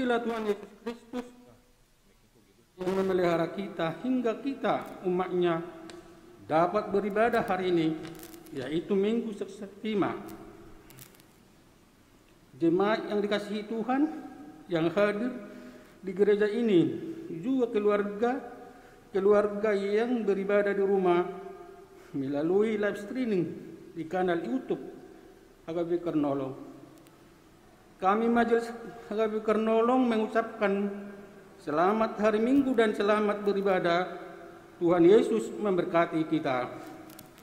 terpujilah Tuhan Yesus Kristus yang memelihara kita hingga kita umatnya dapat beribadah hari ini, yaitu Minggu Sekstima. Jemaat yang dikasihi Tuhan yang hadir di gereja ini, juga keluarga yang beribadah di rumah melalui live streaming di kanal YouTube HKBP Kernolong. Kami Majelis HKBP Kernolong mengucapkan selamat hari Minggu dan selamat beribadah. Tuhan Yesus memberkati kita.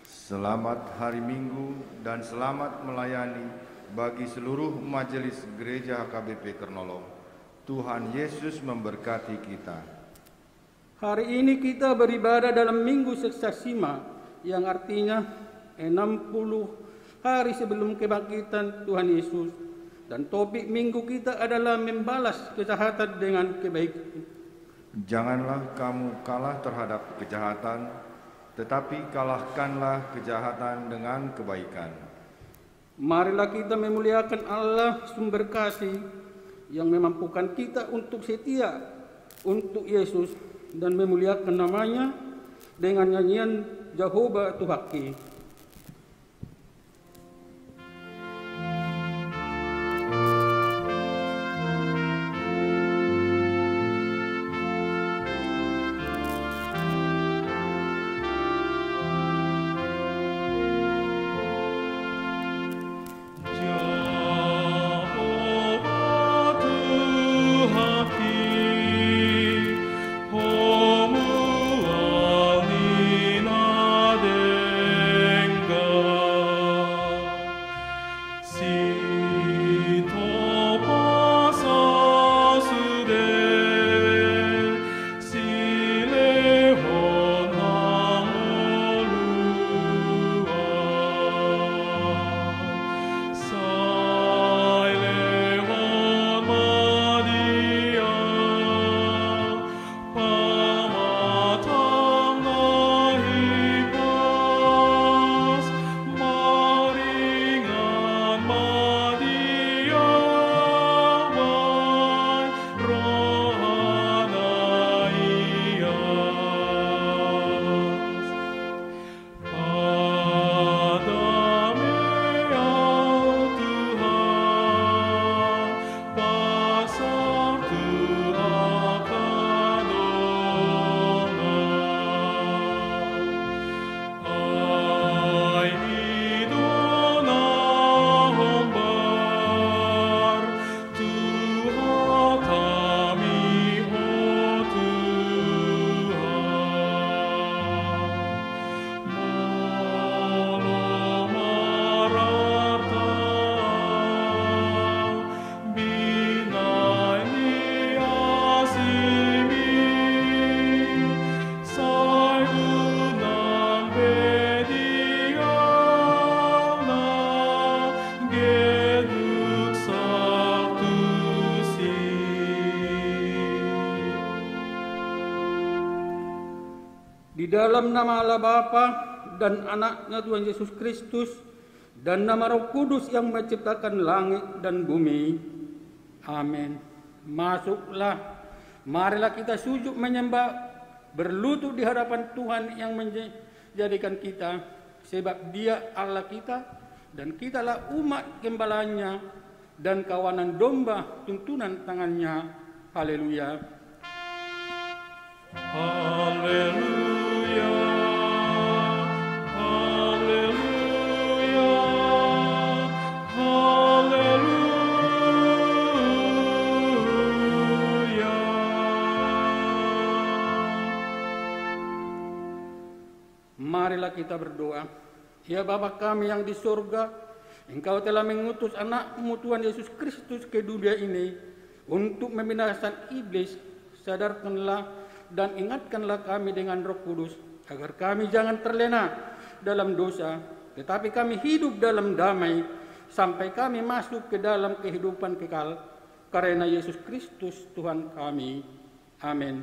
Selamat hari Minggu dan selamat melayani bagi seluruh majelis gereja HKBP Kernolong. Tuhan Yesus memberkati kita. Hari ini kita beribadah dalam Minggu Sekstima, yang artinya 60 hari sebelum kebangkitan Tuhan Yesus. Dan topik minggu kita adalah membalas kejahatan dengan kebaikan. Janganlah kamu kalah terhadap kejahatan, tetapi kalahkanlah kejahatan dengan kebaikan. Marilah kita memuliakan Allah sumber kasih yang memampukan kita untuk setia untuk Yesus dan memuliakan namanya dengan nyanyian Jehovah Tuhaki. Di dalam nama Allah Bapa dan Anaknya Tuhan Yesus Kristus dan nama Roh Kudus yang menciptakan langit dan bumi. Amin. Masuklah, marilah kita sujud menyembah, berlutut di hadapan Tuhan yang menjadikan kita, sebab Dia Allah kita dan kitalah umat gembalanya dan kawanan domba tuntunan tangannya. Haleluya. Haleluya. Haleluya. Haleluya. Marilah kita berdoa. Ya Bapa kami yang di surga, Engkau telah mengutus anak-Mu Tuhan Yesus Kristus ke dunia ini untuk membinasakan iblis. Sadarkanlah dan ingatkanlah kami dengan Roh Kudus, agar kami jangan terlena dalam dosa, tetapi kami hidup dalam damai, sampai kami masuk ke dalam kehidupan kekal, karena Yesus Kristus Tuhan kami. Amin.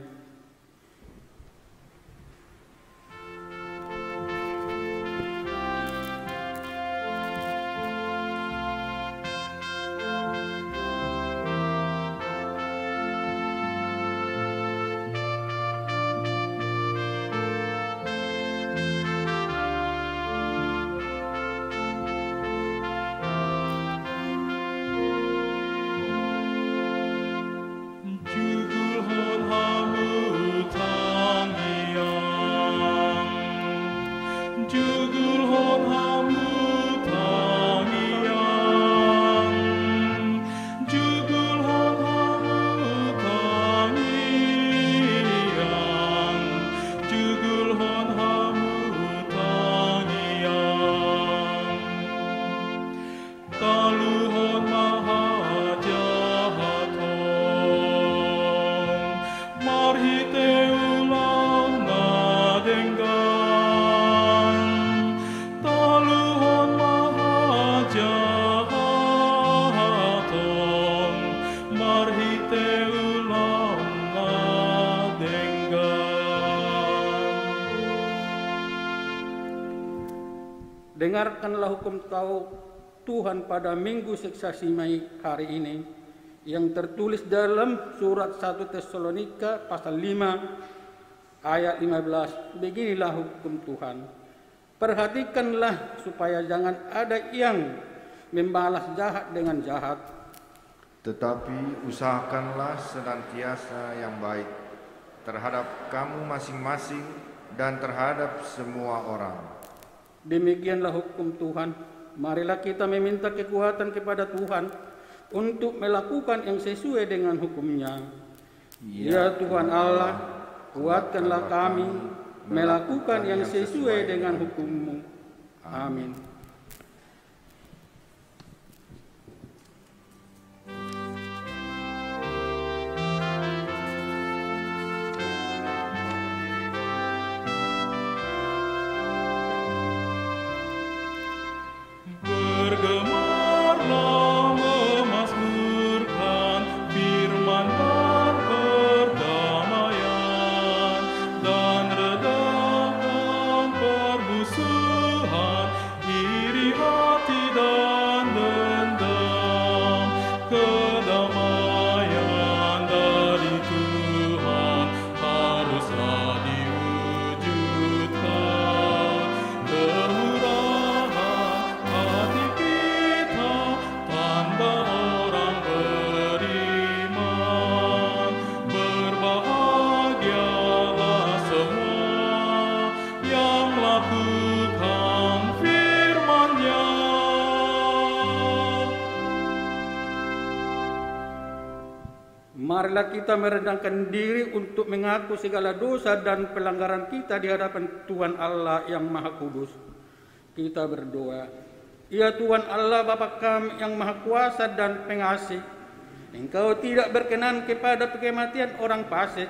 Taluhon maha jahatong, marhite ulang nadenggan. Taluhon maha jahatong, marhite ulang nadenggan. Dengarkanlah hukum Tuhan pada Minggu Seksasi Mei hari ini yang tertulis dalam surat 1 Tesalonika pasal 5 ayat 15. Beginilah hukum Tuhan. Perhatikanlah supaya jangan ada yang membalas jahat dengan jahat, Tetapi usahakanlah senantiasa yang baik terhadap kamu masing-masing dan terhadap semua orang. Demikianlah hukum Tuhan. Marilah kita meminta kekuatan kepada Tuhan untuk melakukan yang sesuai dengan hukum-Nya. Ya Tuhan Allah, kuatkanlah kami melakukan yang sesuai dengan hukum-Mu. Amin. Bergemarlah memazmurkan firman dan perdamaian, dan redakan permusuhan, iri hati dan dendam. Kedamaian dari Tuhan haruslah diwujudkan. Kemurahan hati kita tanda orang beriman. Berbahagialah semua yang lakukan firman-Nya. Marilah kita merendahkan diri untuk mengaku segala dosa dan pelanggaran kita di hadapan Tuhan Allah yang Maha Kudus. Kita berdoa. Ya Tuhan Allah Bapa kami yang Maha Kuasa dan Pengasih, Engkau tidak berkenan kepada kematian orang fasik,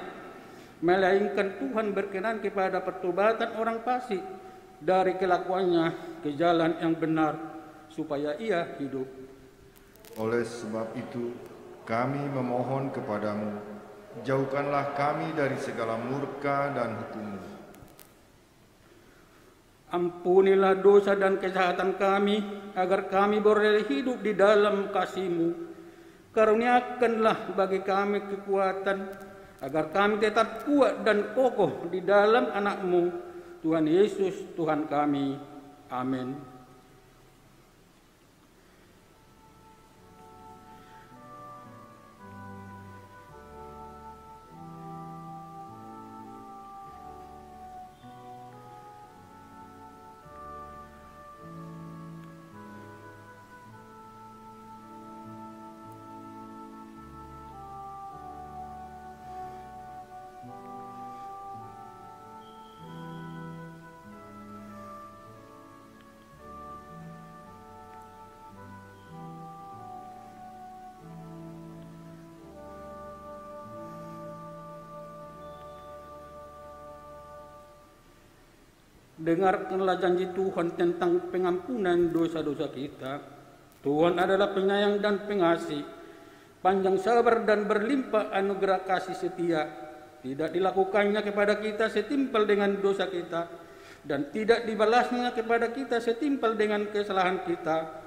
melainkan Tuhan berkenan kepada pertobatan orang fasik dari kelakuannya ke jalan yang benar, supaya ia hidup. Oleh sebab itu, kami memohon kepadamu, jauhkanlah kami dari segala murka dan hukum-Mu. Ampunilah dosa dan kejahatan kami, agar kami boleh hidup di dalam kasih-Mu. Karuniakanlah bagi kami kekuatan, agar kami tetap kuat dan kokoh di dalam anak-Mu, Tuhan Yesus Tuhan kami. Amin. Dengarkanlah janji Tuhan tentang pengampunan dosa-dosa kita. Tuhan adalah penyayang dan pengasih, panjang sabar dan berlimpah anugerah kasih setia. Tidak dilakukannya kepada kita setimpal dengan dosa kita, dan tidak dibalasnya kepada kita setimpal dengan kesalahan kita.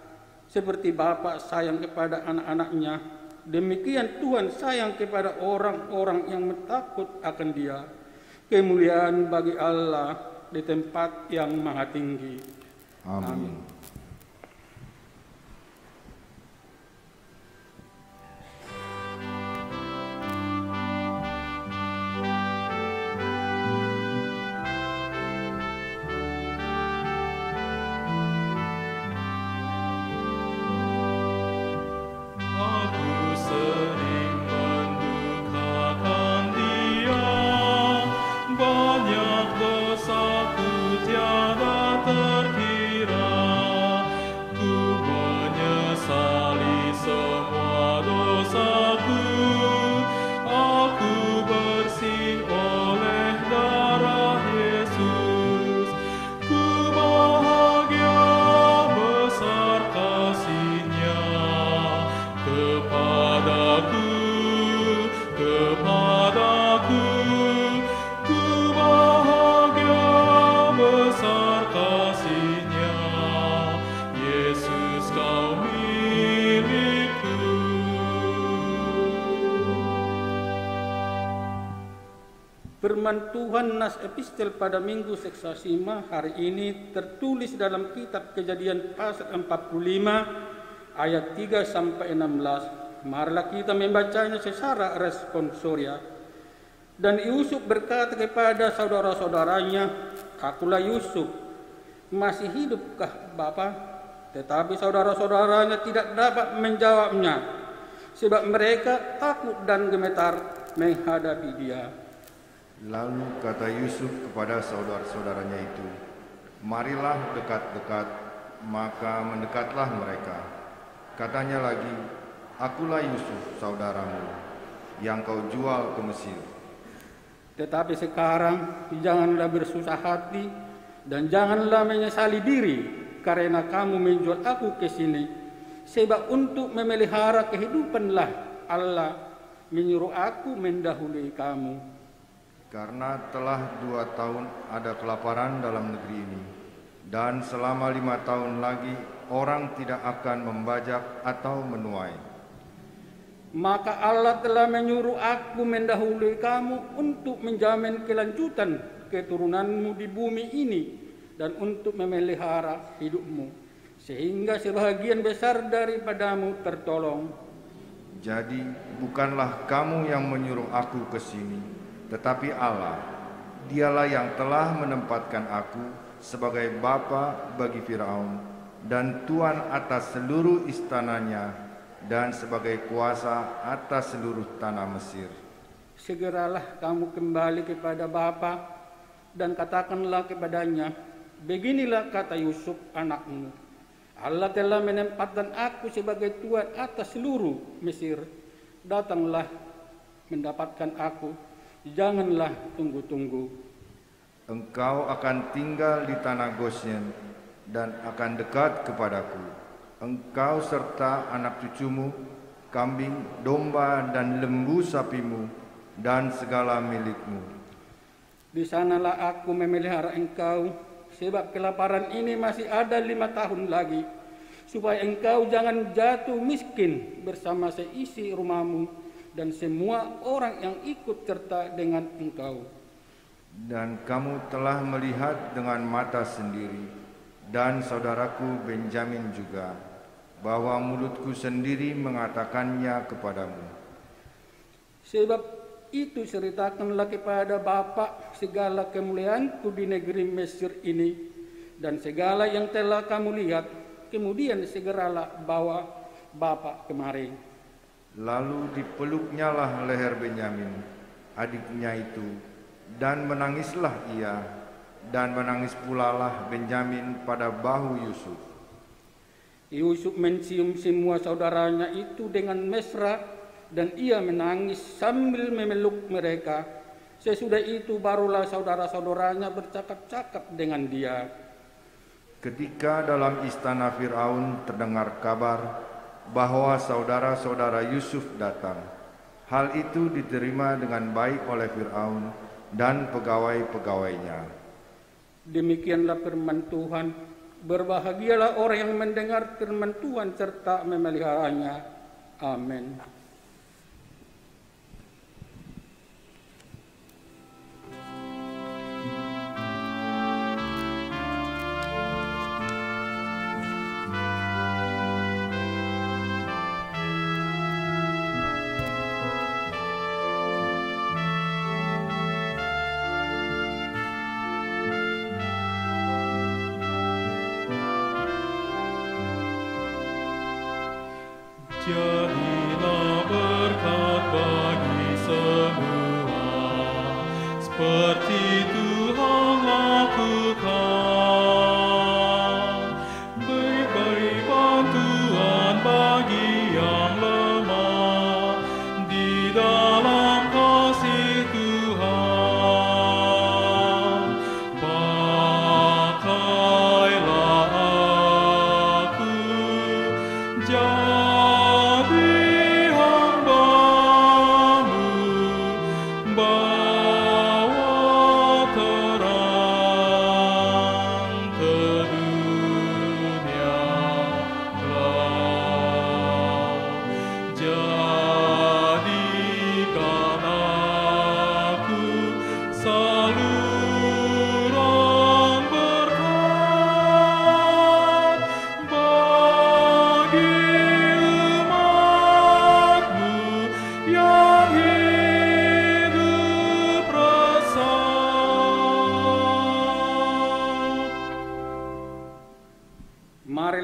Seperti Bapa sayang kepada anak-anaknya, demikian Tuhan sayang kepada orang-orang yang takut akan Dia. Kemuliaan bagi Allah di tempat yang maha tinggi. Amin. Aku sering mendukakan Dia, banyak dosaku tiada terkira. Firman Tuhan nas epistel pada Minggu Seksasima hari ini tertulis dalam kitab Kejadian pasal 45 ayat 3 sampai 16. Marilah kita membacanya secara responsoria. Dan Yusuf berkata kepada saudara-saudaranya, "Akulah Yusuf. Masih hidupkah Bapa?" Tetapi saudara-saudaranya tidak dapat menjawabnya, sebab mereka takut dan gemetar menghadapi dia. Lalu kata Yusuf kepada saudara-saudaranya itu, "Marilah dekat-dekat." Maka mendekatlah mereka. Katanya lagi, "Akulah Yusuf, saudaramu, yang kau jual ke Mesir. Tetapi sekarang janganlah bersusah hati dan janganlah menyesali diri karena kamu menjual aku ke sini. Sebab untuk memelihara kehidupanlah Allah menyuruh aku mendahului kamu. Karena telah 2 tahun ada kelaparan dalam negeri ini, dan selama 5 tahun lagi orang tidak akan membajak atau menuai. Maka Allah telah menyuruh aku mendahului kamu untuk menjamin kelanjutan keturunanmu di bumi ini dan untuk memelihara hidupmu, sehingga sebagian besar daripadamu tertolong." Jadi bukanlah kamu yang menyuruh aku ke sini, tetapi Allah. Dialah yang telah menempatkan aku sebagai bapa bagi Firaun dan tuan atas seluruh istananya dan sebagai kuasa atas seluruh tanah Mesir. Segeralah kamu kembali kepada Bapa dan katakanlah kepadanya, "Beginilah kata Yusuf anakmu, Allah telah menempatkan aku sebagai tuan atas seluruh Mesir. Datanglah mendapatkan aku, janganlah tunggu-tunggu. Engkau akan tinggal di tanah Gosyen dan akan dekat kepadaku. Engkau serta anak cucumu, kambing, domba, dan lembu sapimu, dan segala milikmu. Di sanalah aku memelihara engkau, sebab kelaparan ini masih ada 5 tahun lagi, supaya engkau jangan jatuh miskin bersama seisi rumahmu dan semua orang yang ikut serta dengan engkau. Dan kamu telah melihat dengan mata sendiri, dan saudaraku Benjamin juga, bahwa mulutku sendiri mengatakannya kepadamu. Sebab itu ceritakanlah kepada Bapa segala kemuliaanku di negeri Mesir ini, dan segala yang telah kamu lihat, kemudian segeralah bawa Bapa kemari." Lalu dipeluknyalah leher Benyamin, adiknya itu, dan menangislah ia, dan menangis pula lah Benyamin pada bahu Yusuf. Yusuf mencium semua saudaranya itu dengan mesra, dan ia menangis sambil memeluk mereka. Sesudah itu barulah saudara-saudaranya bercakap-cakap dengan dia. Ketika dalam istana Firaun terdengar kabar bahwa saudara-saudara Yusuf datang, hal itu diterima dengan baik oleh Firaun dan pegawai-pegawainya. Demikianlah firman Tuhan. Berbahagialah orang yang mendengar firman Tuhan serta memeliharanya. Amin. Jadilah berkat bagi semua, seperti Tuhan lakukan. Beri bantuan bagi yang lemah di dalam kasih Tuhan. Pakailah aku,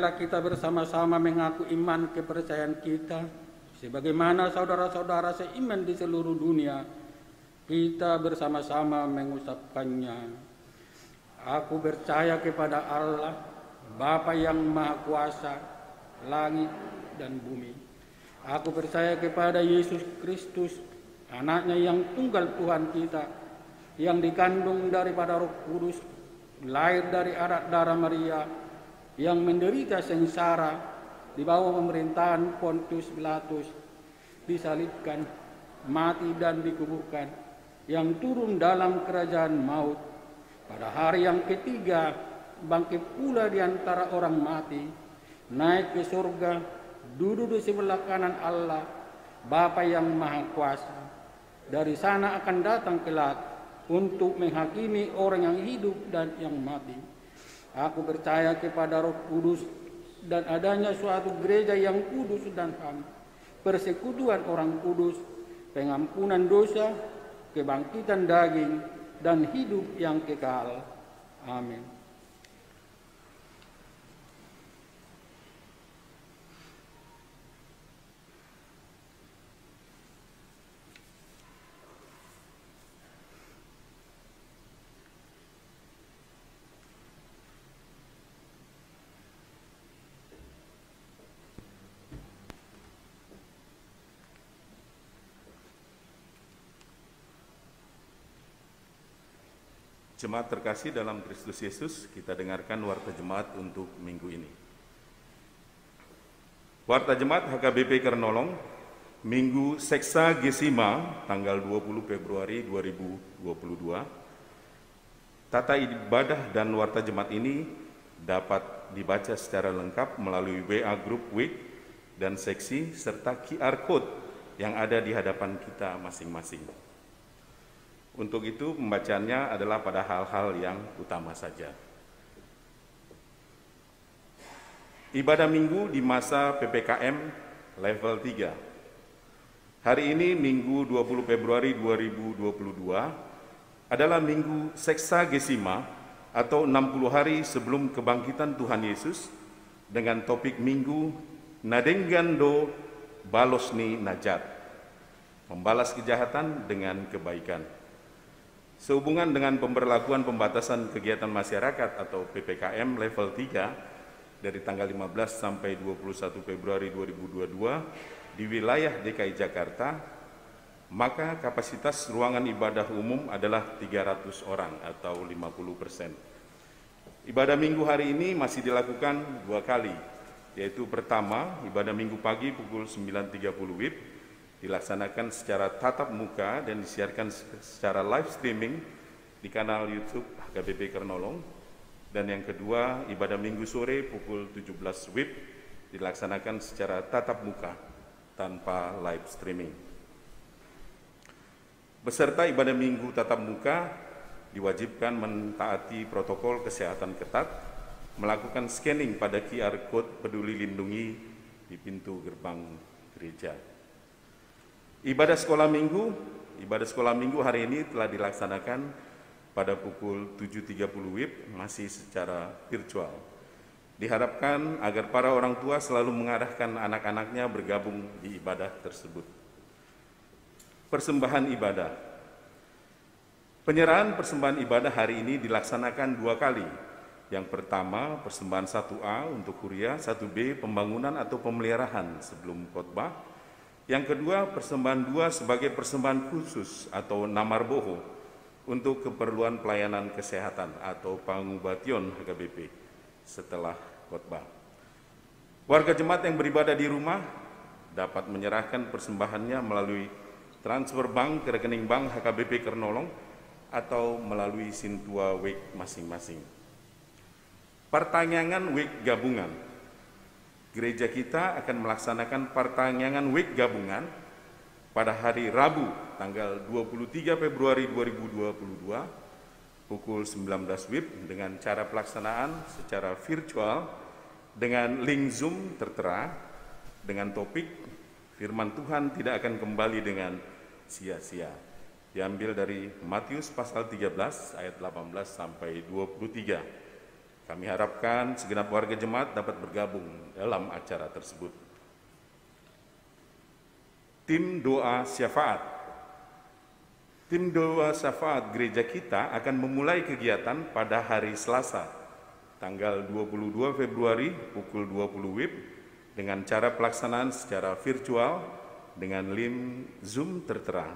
marilah kita bersama-sama mengaku iman kepercayaan kita, sebagaimana saudara-saudara seiman di seluruh dunia, kita bersama-sama mengucapkannya. Aku percaya kepada Allah, Bapa yang Maha Kuasa, langit dan bumi. Aku percaya kepada Yesus Kristus, Anaknya yang tunggal Tuhan kita, yang dikandung daripada Roh Kudus, lahir dari anak darah Maria, yang menderita sengsara di bawah pemerintahan Pontius Pilatus, disalibkan, mati dan dikuburkan, yang turun dalam kerajaan maut, pada hari yang ketiga bangkit pula di antara orang mati, naik ke surga, duduk di sebelah kanan Allah, Bapa yang Maha Kuasa. Dari sana akan datang kelak untuk menghakimi orang yang hidup dan yang mati. Aku percaya kepada Roh Kudus dan adanya suatu gereja yang kudus dan ham, persekutuan orang kudus, pengampunan dosa, kebangkitan daging, dan hidup yang kekal. Amin. Jemaat terkasih dalam Kristus Yesus, kita dengarkan warta jemaat untuk minggu ini. Warta jemaat HKBP Kernolong, Minggu Sexagesima, tanggal 20 Februari 2022. Tata ibadah dan warta jemaat ini dapat dibaca secara lengkap melalui WA Group Week dan seksi serta QR Code yang ada di hadapan kita masing-masing. Untuk itu pembacaannya adalah pada hal-hal yang utama saja. Ibadah minggu di masa PPKM level 3. Hari ini Minggu 20 Februari 2022 adalah Minggu Sexagesima atau 60 hari sebelum kebangkitan Tuhan Yesus dengan topik Minggu Nadengando Balosni Najat, membalas kejahatan dengan kebaikan. Sehubungan dengan pemberlakuan pembatasan kegiatan masyarakat atau PPKM level 3 dari tanggal 15 sampai 21 Februari 2022 di wilayah DKI Jakarta, maka kapasitas ruangan ibadah umum adalah 300 orang atau 50%. Ibadah minggu hari ini masih dilakukan 2 kali, yaitu pertama ibadah minggu pagi pukul 9.30 WIB dilaksanakan secara tatap muka dan disiarkan secara live streaming di kanal YouTube HKBP Kernolong. Dan yang kedua, ibadah minggu sore pukul 17 WIB dilaksanakan secara tatap muka tanpa live streaming. Peserta ibadah minggu tatap muka diwajibkan mentaati protokol kesehatan ketat, melakukan scanning pada QR Code Peduli Lindungi di pintu gerbang gereja. Ibadah sekolah minggu hari ini telah dilaksanakan pada pukul 7.30 WIB masih secara virtual. Diharapkan agar para orang tua selalu mengarahkan anak-anaknya bergabung di ibadah tersebut. Persembahan ibadah. Penyerahan persembahan ibadah hari ini dilaksanakan 2 kali. Yang pertama, persembahan 1A untuk kuria, 1B pembangunan atau pemeliharaan sebelum khotbah. Yang kedua, persembahan 2 sebagai persembahan khusus atau namarboho untuk keperluan pelayanan kesehatan atau pangubation HKBP setelah khotbah. Warga jemaat yang beribadah di rumah dapat menyerahkan persembahannya melalui transfer bank ke rekening bank HKBP Kernolong atau melalui Sintua Week masing-masing. Pertanyaan Week gabungan. Gereja kita akan melaksanakan pertanyaan week gabungan pada hari Rabu tanggal 23 Februari 2022 pukul 19 WIB dengan cara pelaksanaan secara virtual dengan link Zoom tertera dengan topik Firman Tuhan tidak akan kembali dengan sia-sia. Diambil dari Matius pasal 13 ayat 18 sampai 23. Kami harapkan segenap warga jemaat dapat bergabung dalam acara tersebut. Tim doa syafaat. Tim doa syafaat gereja kita akan memulai kegiatan pada hari Selasa, tanggal 22 Februari pukul 20 WIB dengan cara pelaksanaan secara virtual dengan link Zoom tertera.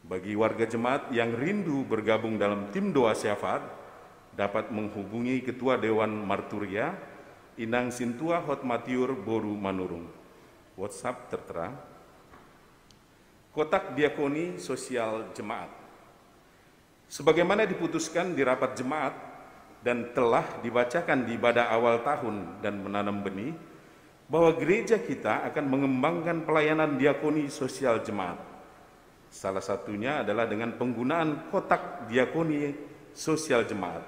Bagi warga jemaat yang rindu bergabung dalam tim doa syafaat, dapat menghubungi Ketua Dewan Marturia, Inang Sintua Hotmatiur Boru Manurung. WhatsApp tertera. Kotak diakoni sosial jemaat. Sebagaimana diputuskan di rapat jemaat dan telah dibacakan di ibadah awal tahun dan menanam benih, bahwa gereja kita akan mengembangkan pelayanan diakoni sosial jemaat. Salah satunya adalah dengan penggunaan kotak diakoni sosial jemaat.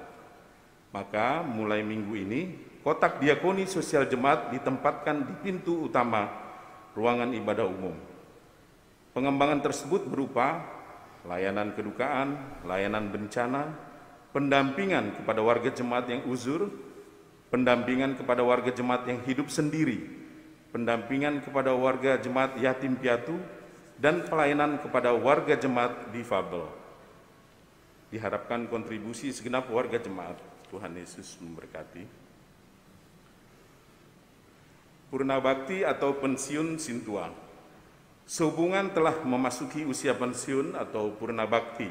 Maka mulai minggu ini, kotak diakoni sosial jemaat ditempatkan di pintu utama ruangan ibadah umum. Pengembangan tersebut berupa layanan kedukaan, layanan bencana, pendampingan kepada warga jemaat yang uzur, pendampingan kepada warga jemaat yang hidup sendiri, pendampingan kepada warga jemaat yatim piatu, dan pelayanan kepada warga jemaat difabel. Diharapkan kontribusi segenap warga jemaat. Tuhan Yesus memberkati. Purna Bakti atau pensiun Sintua. Sehubungan telah memasuki usia pensiun atau Purna Bakti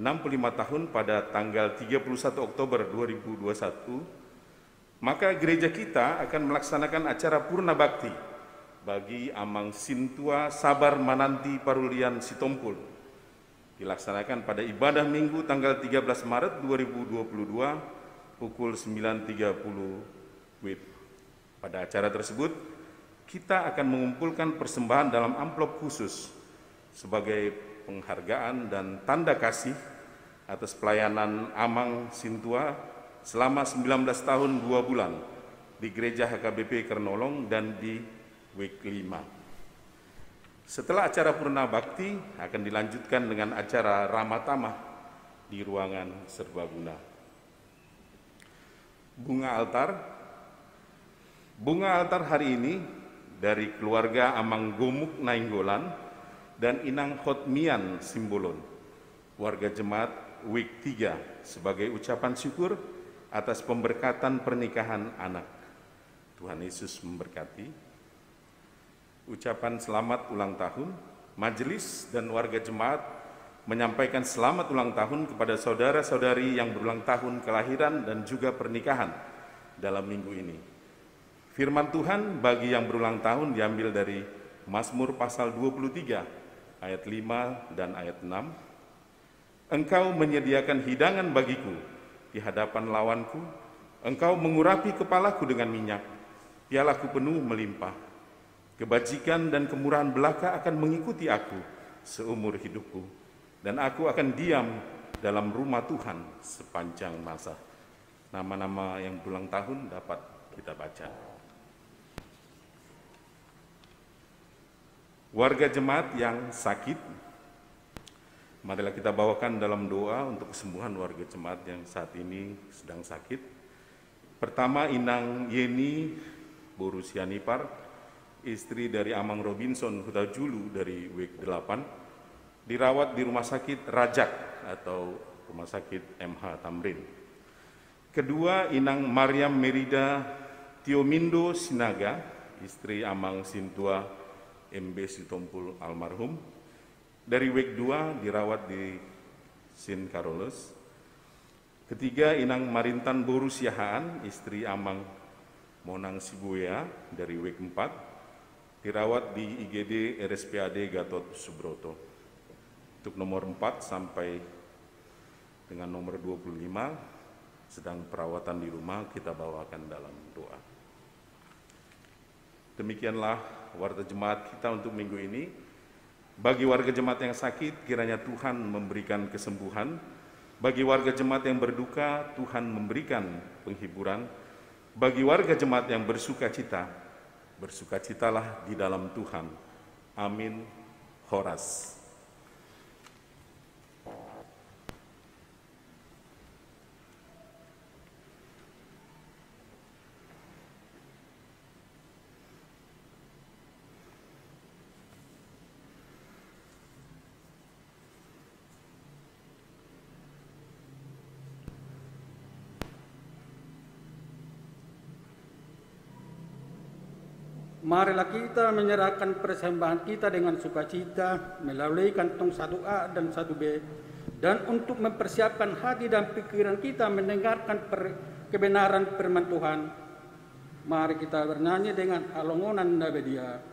65 tahun pada tanggal 31 Oktober 2021, maka gereja kita akan melaksanakan acara Purna Bakti bagi Amang Sintua Sabar Mananti Parulian Sitompul. Dilaksanakan pada ibadah Minggu tanggal 13 Maret 2022 pukul 9.30 WIB. Pada acara tersebut, kita akan mengumpulkan persembahan dalam amplop khusus sebagai penghargaan dan tanda kasih atas pelayanan Amang Sintua selama 19 tahun 2 bulan di Gereja HKBP Kernolong dan di WIK 5. Setelah acara Purna Bakti akan dilanjutkan dengan acara Ramatamah di ruangan serbaguna. Bunga altar hari ini dari keluarga Amang Gomuk Nainggolan dan Inang Hotmian Simbolon, warga jemaat WIK 3, sebagai ucapan syukur atas pemberkatan pernikahan anak. Tuhan Yesus memberkati. Ucapan selamat ulang tahun, majelis dan warga jemaat menyampaikan selamat ulang tahun kepada saudara-saudari yang berulang tahun kelahiran dan juga pernikahan dalam minggu ini. Firman Tuhan bagi yang berulang tahun diambil dari Mazmur pasal 23 ayat 5 dan ayat 6. Engkau menyediakan hidangan bagiku di hadapan lawanku, engkau mengurapi kepalaku dengan minyak, pialaku penuh melimpah. Kebajikan dan kemurahan belaka akan mengikuti aku seumur hidupku, dan aku akan diam dalam rumah Tuhan sepanjang masa. Nama-nama yang berulang tahun dapat kita baca. Warga jemaat yang sakit, marilah kita bawakan dalam doa untuk kesembuhan warga jemaat yang saat ini sedang sakit. Pertama, Inang Yeni Borusianipar, istri dari Amang Robinson Hutajulu dari WIK 8, dirawat di Rumah Sakit Rajak atau Rumah Sakit MH Tamrin. Kedua, Inang Mariam Merida Tiomindo Sinaga, istri Amang Sintua MB Sitompul almarhum, dari WIK 2 dirawat di Sin Carolus. Ketiga, Inang Marintan Boru Siahaan, istri Amang Monang Sibuya dari WIK 4, dirawat di IGD RSPAD Gatot Subroto. Untuk nomor 4 sampai dengan nomor 25 sedang perawatan di rumah, kita bawakan dalam doa. Demikianlah warga jemaat kita untuk minggu ini. Bagi warga jemaat yang sakit, kiranya Tuhan memberikan kesembuhan. Bagi warga jemaat yang berduka, Tuhan memberikan penghiburan. Bagi warga jemaat yang bersuka-cita, bersukacitalah di dalam Tuhan. Amin. Horas. Marilah kita menyerahkan persembahan kita dengan sukacita melalui kantong 1A dan 1B, dan untuk mempersiapkan hati dan pikiran kita mendengarkan kebenaran firman Tuhan. Mari kita bernyanyi dengan alongonan Nabedia.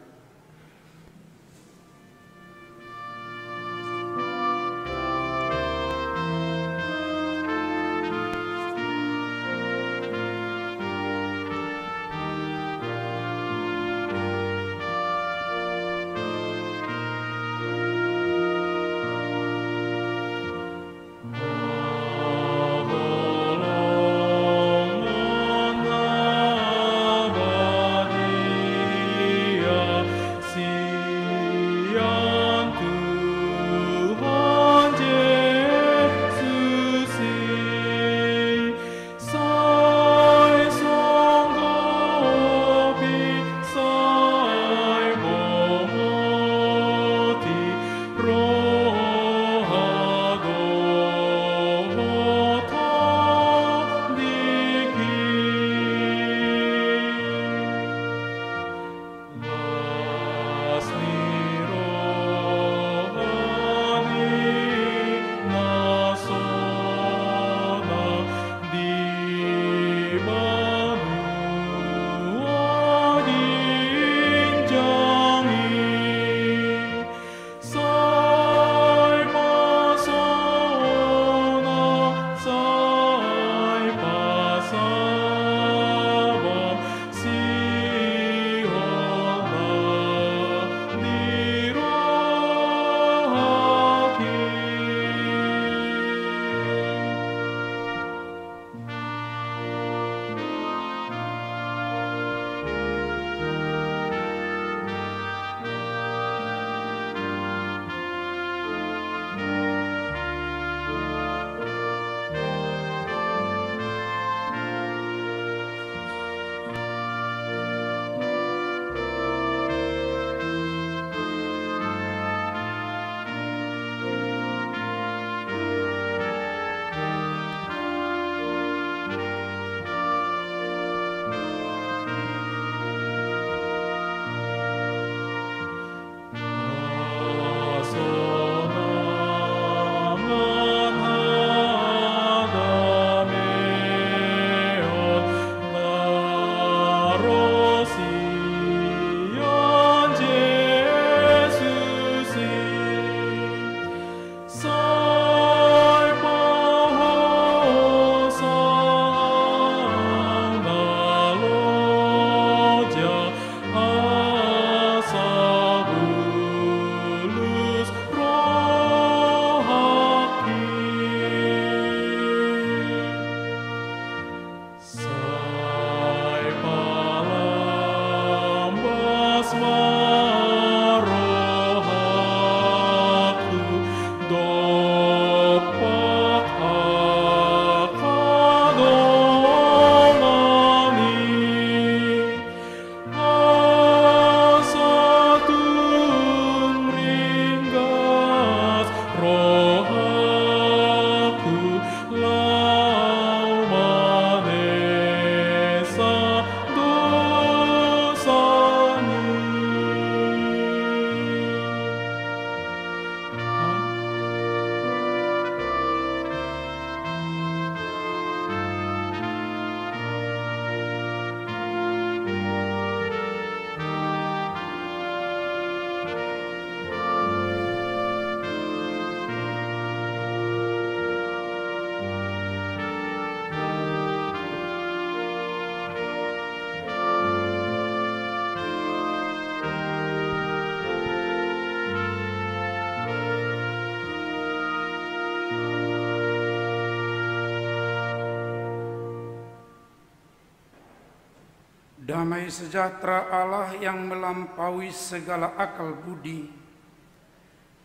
Damai sejahtera Allah yang melampaui segala akal budi,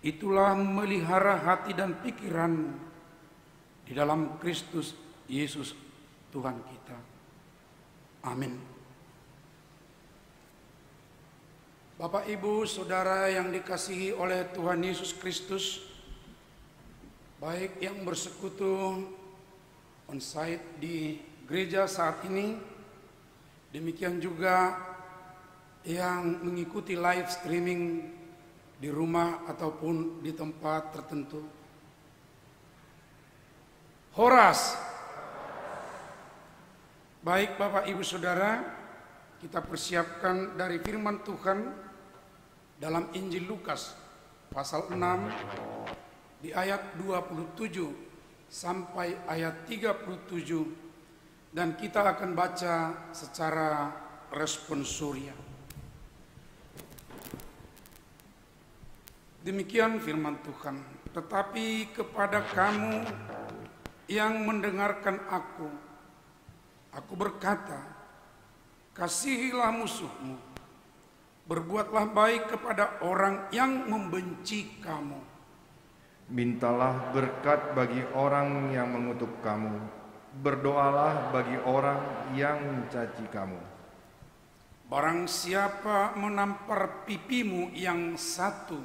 itulah melihara hati dan pikiran di dalam Kristus Yesus Tuhan kita. Amin. Bapak, Ibu, Saudara yang dikasihi oleh Tuhan Yesus Kristus, baik yang bersekutu on-site di gereja saat ini, demikian juga yang mengikuti live streaming di rumah ataupun di tempat tertentu. Horas. Baik Bapak Ibu Saudara, kita persiapkan dari firman Tuhan dalam Injil Lukas pasal 6 di ayat 27 sampai ayat 37, dan kita akan baca secara responsoria. Demikian firman Tuhan. Tetapi kepada kamu yang mendengarkan aku berkata, kasihilah musuhmu, berbuatlah baik kepada orang yang membenci kamu. Mintalah berkat bagi orang yang mengutuk kamu, berdoalah bagi orang yang mencaci kamu. Barang siapa menampar pipimu yang satu,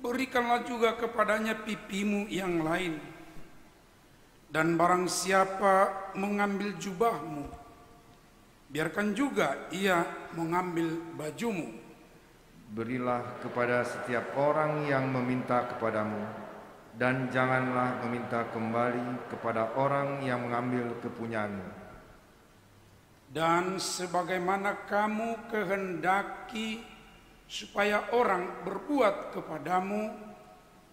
berikanlah juga kepadanya pipimu yang lain. Dan barang siapa mengambil jubahmu, biarkan juga ia mengambil bajumu. Berilah kepada setiap orang yang meminta kepadamu, dan janganlah meminta kembali kepada orang yang mengambil kepunyaanmu. Dan sebagaimana kamu kehendaki supaya orang berbuat kepadamu,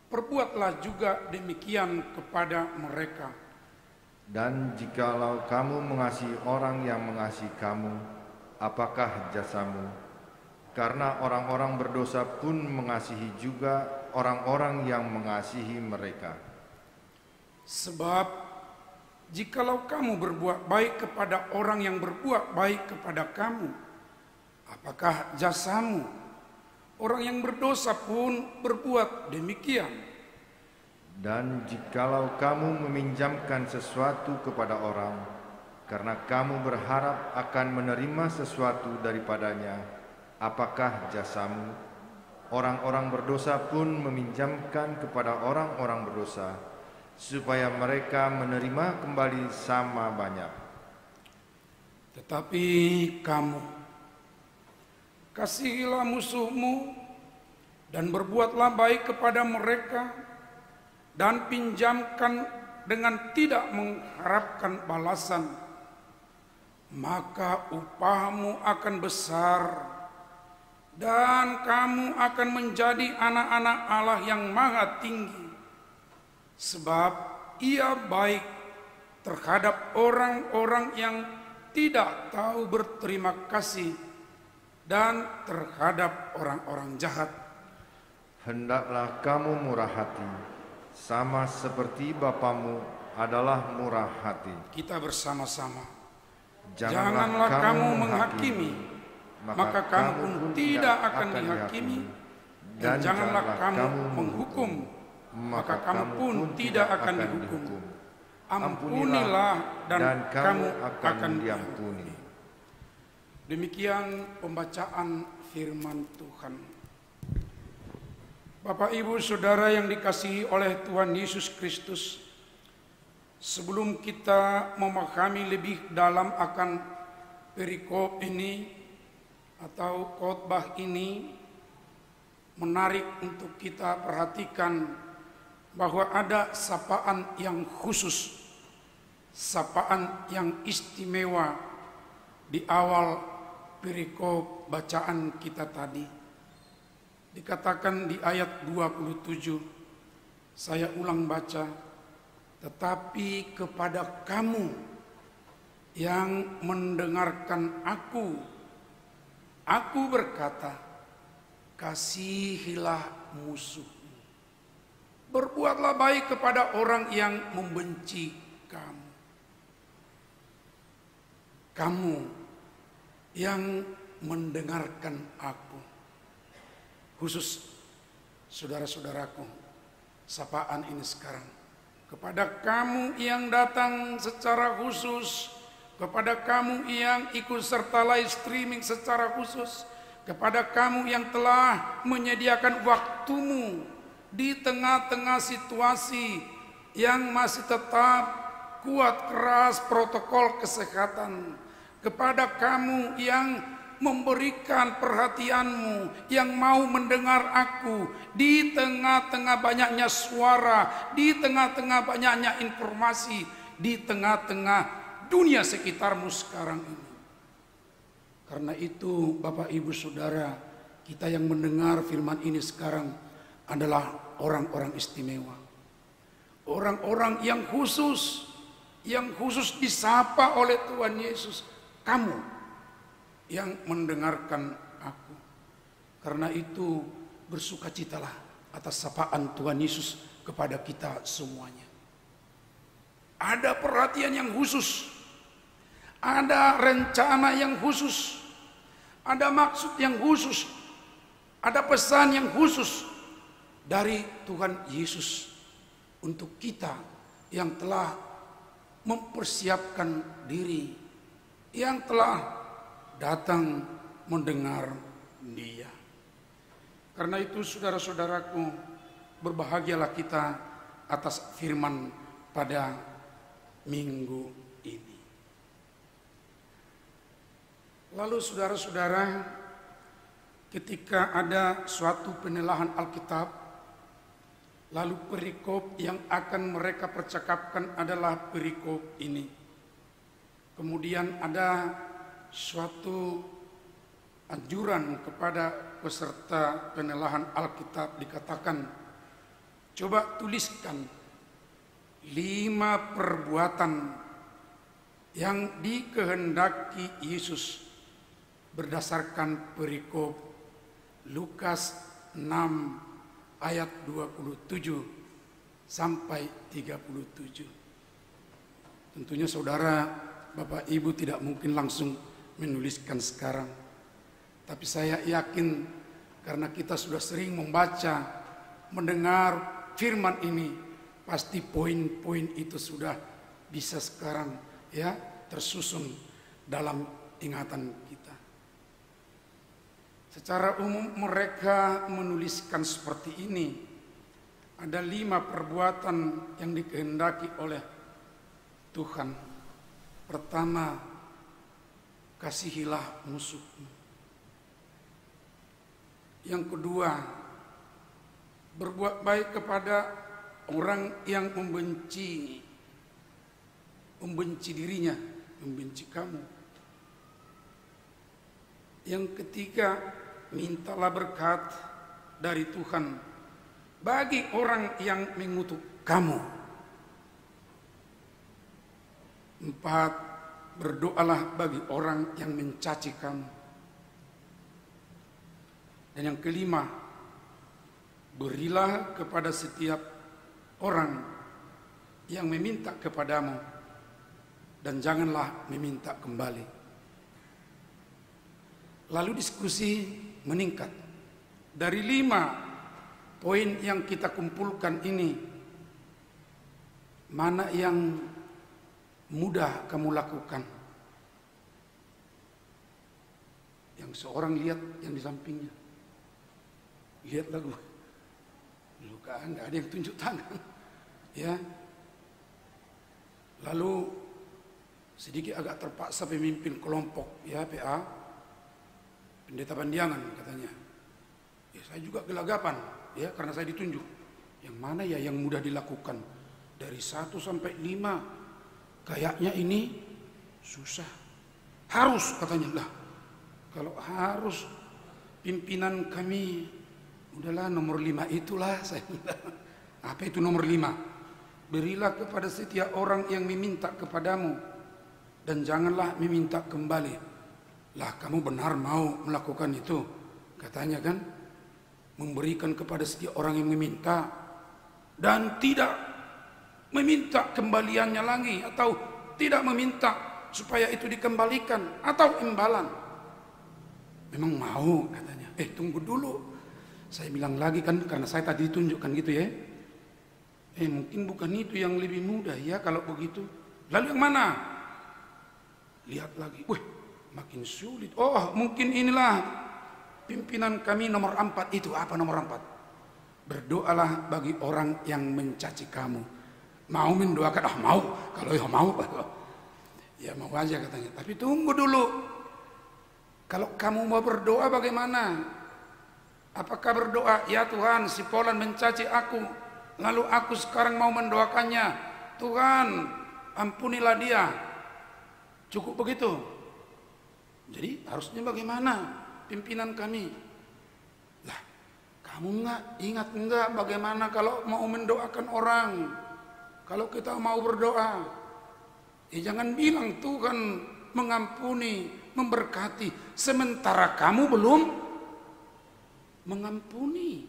perbuatlah juga demikian kepada mereka. Dan jikalau kamu mengasihi orang yang mengasihi kamu, apakah jasamu? Karena orang-orang berdosa pun mengasihi juga orang-orang yang mengasihi mereka. Sebab jikalau kamu berbuat baik kepada orang yang berbuat baik kepada kamu, apakah jasamu? Orang yang berdosa pun berbuat demikian. Dan jikalau kamu meminjamkan sesuatu kepada orang, karena kamu berharap akan menerima sesuatu daripadanya, apakah jasamu? Orang-orang berdosa pun meminjamkan kepada orang-orang berdosa, supaya mereka menerima kembali sama banyak. Tetapi kamu, kasihilah musuhmu, dan berbuatlah baik kepada mereka, dan pinjamkan dengan tidak mengharapkan balasan, maka upahmu akan besar, dan kamu akan menjadi anak-anak Allah yang maha tinggi. Sebab ia baik terhadap orang-orang yang tidak tahu berterima kasih, dan terhadap orang-orang jahat. Hendaklah kamu murah hati, sama seperti Bapamu adalah murah hati. Kita bersama-sama. Janganlah kamu menghakimi, maka kamu pun tidak akan dihakimi. Dan janganlah kamu menghukum, maka kamu pun tidak akan dihukum. Ampunilah dan kamu akan diampuni. Demikian pembacaan firman Tuhan. Bapak Ibu Saudara yang dikasihi oleh Tuhan Yesus Kristus, sebelum kita memahami lebih dalam akan perikop ini atau khotbah ini, menarik untuk kita perhatikan bahwa ada sapaan yang khusus, sapaan yang istimewa di awal perikop bacaan kita tadi. Dikatakan di ayat 27, saya ulang baca, tetapi kepada kamu yang mendengarkan aku berkata, kasihilah musuhmu, berbuatlah baik kepada orang yang membenci kamu. Kamu yang mendengarkan aku, khusus saudara-saudaraku, sapaan ini sekarang kepada kamu yang datang secara khusus, kepada kamu yang ikut serta live streaming secara khusus, kepada kamu yang telah menyediakan waktumu di tengah-tengah situasi yang masih tetap kuat keras protokol kesehatan, kepada kamu yang memberikan perhatianmu, yang mau mendengar aku di tengah-tengah banyaknya suara, di tengah-tengah banyaknya informasi, di tengah-tengah dunia sekitarmu sekarang ini. Karena itu Bapak Ibu Saudara, kita yang mendengar firman ini sekarang adalah orang-orang istimewa. Orang-orang yang khusus disapa oleh Tuhan Yesus. Kamu yang mendengarkan aku. Karena itu bersukacitalah atas sapaan Tuhan Yesus kepada kita semuanya. Ada perhatian yang khusus, ada rencana yang khusus, ada maksud yang khusus, ada pesan yang khusus dari Tuhan Yesus untuk kita yang telah mempersiapkan diri, yang telah datang mendengar Dia. Karena itu saudara-saudaraku, berbahagialah kita atas firman pada minggu ini. Lalu saudara-saudara, ketika ada suatu penelahan Alkitab, lalu perikop yang akan mereka percakapkan adalah perikop ini. Kemudian ada suatu anjuran kepada peserta penelahan Alkitab, dikatakan, coba tuliskan 5 perbuatan yang dikehendaki Yesus berdasarkan perikop Lukas 6 ayat 27 sampai 37. Tentunya saudara, Bapak Ibu tidak mungkin langsung menuliskan sekarang. Tapi saya yakin karena kita sudah sering membaca, mendengar firman ini, pasti poin-poin itu sudah bisa sekarang ya tersusun dalam ingatan kita. Secara umum mereka menuliskan seperti ini. Ada 5 perbuatan yang dikehendaki oleh Tuhan. Pertama, kasihilah musuhmu. Yang kedua, berbuat baik kepada orang yang membenci dirinya, membenci kamu. Yang ketiga, mintalah berkat dari Tuhan bagi orang yang mengutuk kamu. 4, berdoalah bagi orang yang mencaci kamu. Dan yang kelima, berilah kepada setiap orang yang meminta kepadamu dan janganlah meminta kembali. Lalu diskusi meningkat. Dari 5 poin yang kita kumpulkan ini, mana yang mudah kamu lakukan? Yang seorang lihat yang di sampingnya. Lihat lagu. Luka, nggak ada yang tunjuk tangan. Ya. Lalu sedikit agak terpaksa pemimpin kelompok ya PA, pendeta Pandiangan katanya. Ya saya juga gelagapan ya karena saya ditunjuk. Yang mana ya yang mudah dilakukan? Dari 1 sampai 5 kayaknya ini susah. Harus katanya lah. Kalau harus pimpinan kami, udahlah nomor 5 itulah saya bilang. Apa itu nomor 5? Berilah kepada setiap orang yang meminta kepadamu dan janganlah meminta kembali. Lah kamu benar mau melakukan itu? Katanya kan, memberikan kepada setiap orang yang meminta dan tidak meminta kembaliannya lagi, atau tidak meminta supaya itu dikembalikan atau imbalan. Memang mau katanya. Tunggu dulu. Saya bilang lagi kan, karena saya tadi ditunjukkan gitu ya. Mungkin bukan itu yang lebih mudah ya kalau begitu. Lalu yang mana? Lihat lagi. Wih, makin sulit. Oh, mungkin inilah pimpinan kami nomor 4 itu. Apa nomor 4? Berdoalah bagi orang yang mencaci kamu. Mau mendoakan? Ah mau. Kalau ya mau. Ya mau aja katanya. Tapi tunggu dulu. Kalau kamu mau berdoa bagaimana? Apakah berdoa, ya Tuhan, si Polan mencaci aku, lalu aku sekarang mau mendoakannya, Tuhan ampunilah dia. Cukup begitu? Jadi harusnya bagaimana pimpinan kami? Lah, kamu ingat enggak bagaimana kalau mau mendoakan orang? Kalau kita mau berdoa, ya jangan bilang Tuhan mengampuni, memberkati, sementara kamu belum mengampuni.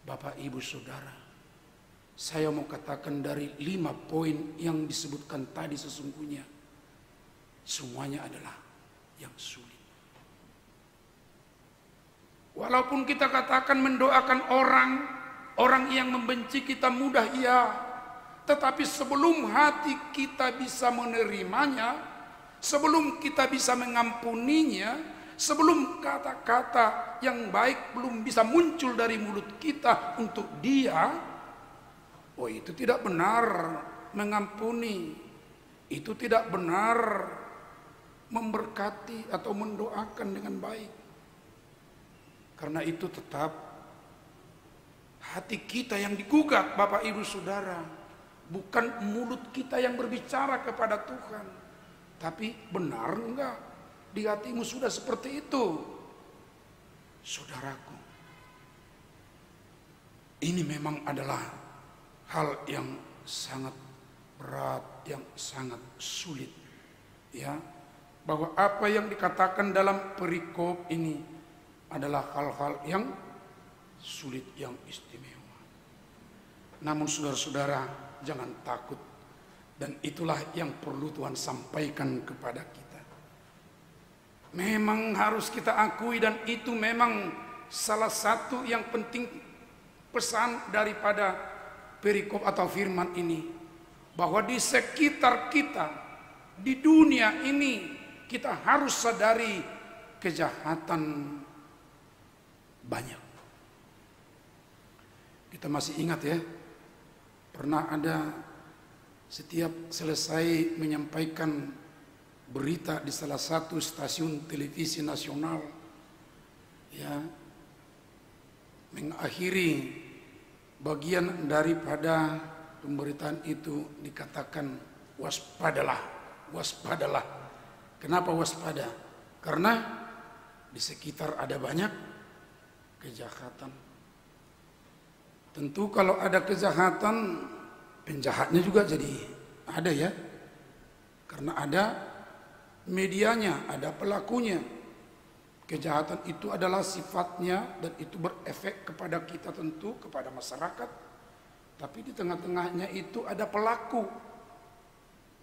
Bapak, Ibu, Saudara, saya mau katakan dari 5 poin yang disebutkan tadi sesungguhnya semuanya adalah yang sulit. Walaupun kita katakan mendoakan orang yang membenci kita mudah, iya, tetapi sebelum hati kita bisa menerimanya, sebelum kita bisa mengampuninya, sebelum kata-kata yang baik belum bisa muncul dari mulut kita untuk dia, oh itu tidak benar mengampuni, itu tidak benar memberkati atau mendoakan dengan baik. Karena itu tetap hati kita yang digugat, Bapak Ibu Saudara, bukan mulut kita yang berbicara kepada Tuhan. Tapi benar enggak di hatimu sudah seperti itu? Saudaraku, ini memang adalah hal yang sangat berat, yang sangat sulit, ya, bahwa apa yang dikatakan dalam perikop ini adalah hal-hal yang sulit, yang istimewa. Namun saudara-saudara, jangan takut, dan itulah yang perlu Tuhan sampaikan kepada kita. Memang harus kita akui, dan itu memang salah satu yang penting pesan daripada perikop atau firman ini, bahwa di sekitar kita, di dunia ini, kita harus sadari kejahatan banyak. Kita masih ingat ya, pernah ada setiap selesai menyampaikan berita di salah satu stasiun televisi nasional, ya, mengakhiri bagian daripada pemberitaan itu dikatakan waspadalah, waspadalah. Kenapa waspada? Karena di sekitar ada banyak kejahatan. Tentu kalau ada kejahatan, penjahatnya juga jadi ada ya. Karena ada medianya, ada pelakunya. Kejahatan itu adalah sifatnya dan itu berefek kepada kita, tentu kepada masyarakat. Tapi di tengah-tengahnya itu ada pelaku.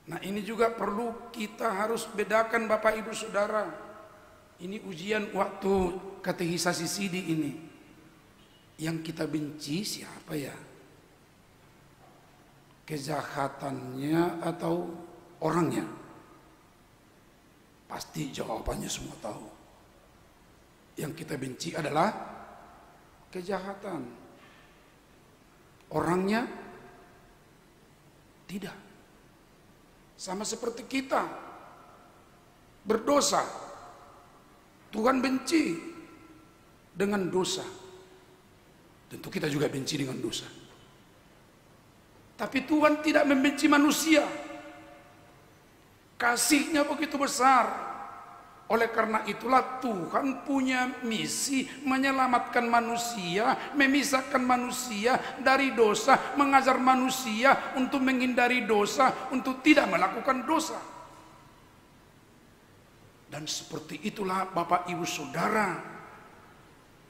Nah ini juga perlu kita harus bedakan, Bapak Ibu Saudara. Ini ujian waktu katekisasi sidi ini. Yang kita benci siapa ya? Kejahatannya atau orangnya? Pasti jawabannya semua tahu. Yang kita benci adalah kejahatan. Orangnya tidak. Sama seperti kita berdosa, Tuhan benci dengan dosa. Tentu kita juga benci dengan dosa. Tapi Tuhan tidak membenci manusia. Kasih-Nya begitu besar. Oleh karena itulah Tuhan punya misi menyelamatkan manusia, memisahkan manusia dari dosa, mengajar manusia untuk menghindari dosa, untuk tidak melakukan dosa. Dan seperti itulah Bapak Ibu Saudara,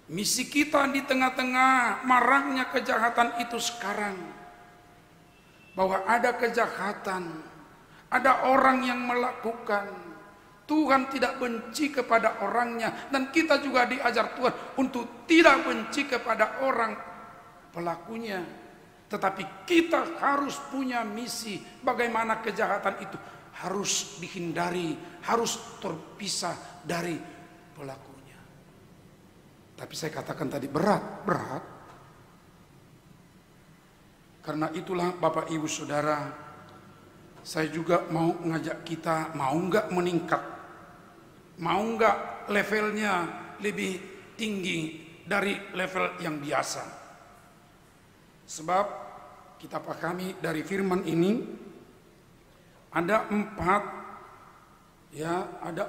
misi kita di tengah-tengah maraknya kejahatan itu sekarang. Bahwa ada kejahatan, ada orang yang melakukan. Tuhan tidak benci kepada orangnya, dan kita juga diajar Tuhan untuk tidak benci kepada orang pelakunya. Tetapi kita harus punya misi bagaimana kejahatan itu harus dihindari, harus terpisah dari pelakunya. Tapi saya katakan tadi berat. Karena itulah Bapak Ibu Saudara, saya juga mau ngajak kita, mau nggak meningkat, mau nggak levelnya lebih tinggi dari level yang biasa. Sebab kita pahami dari firman ini ada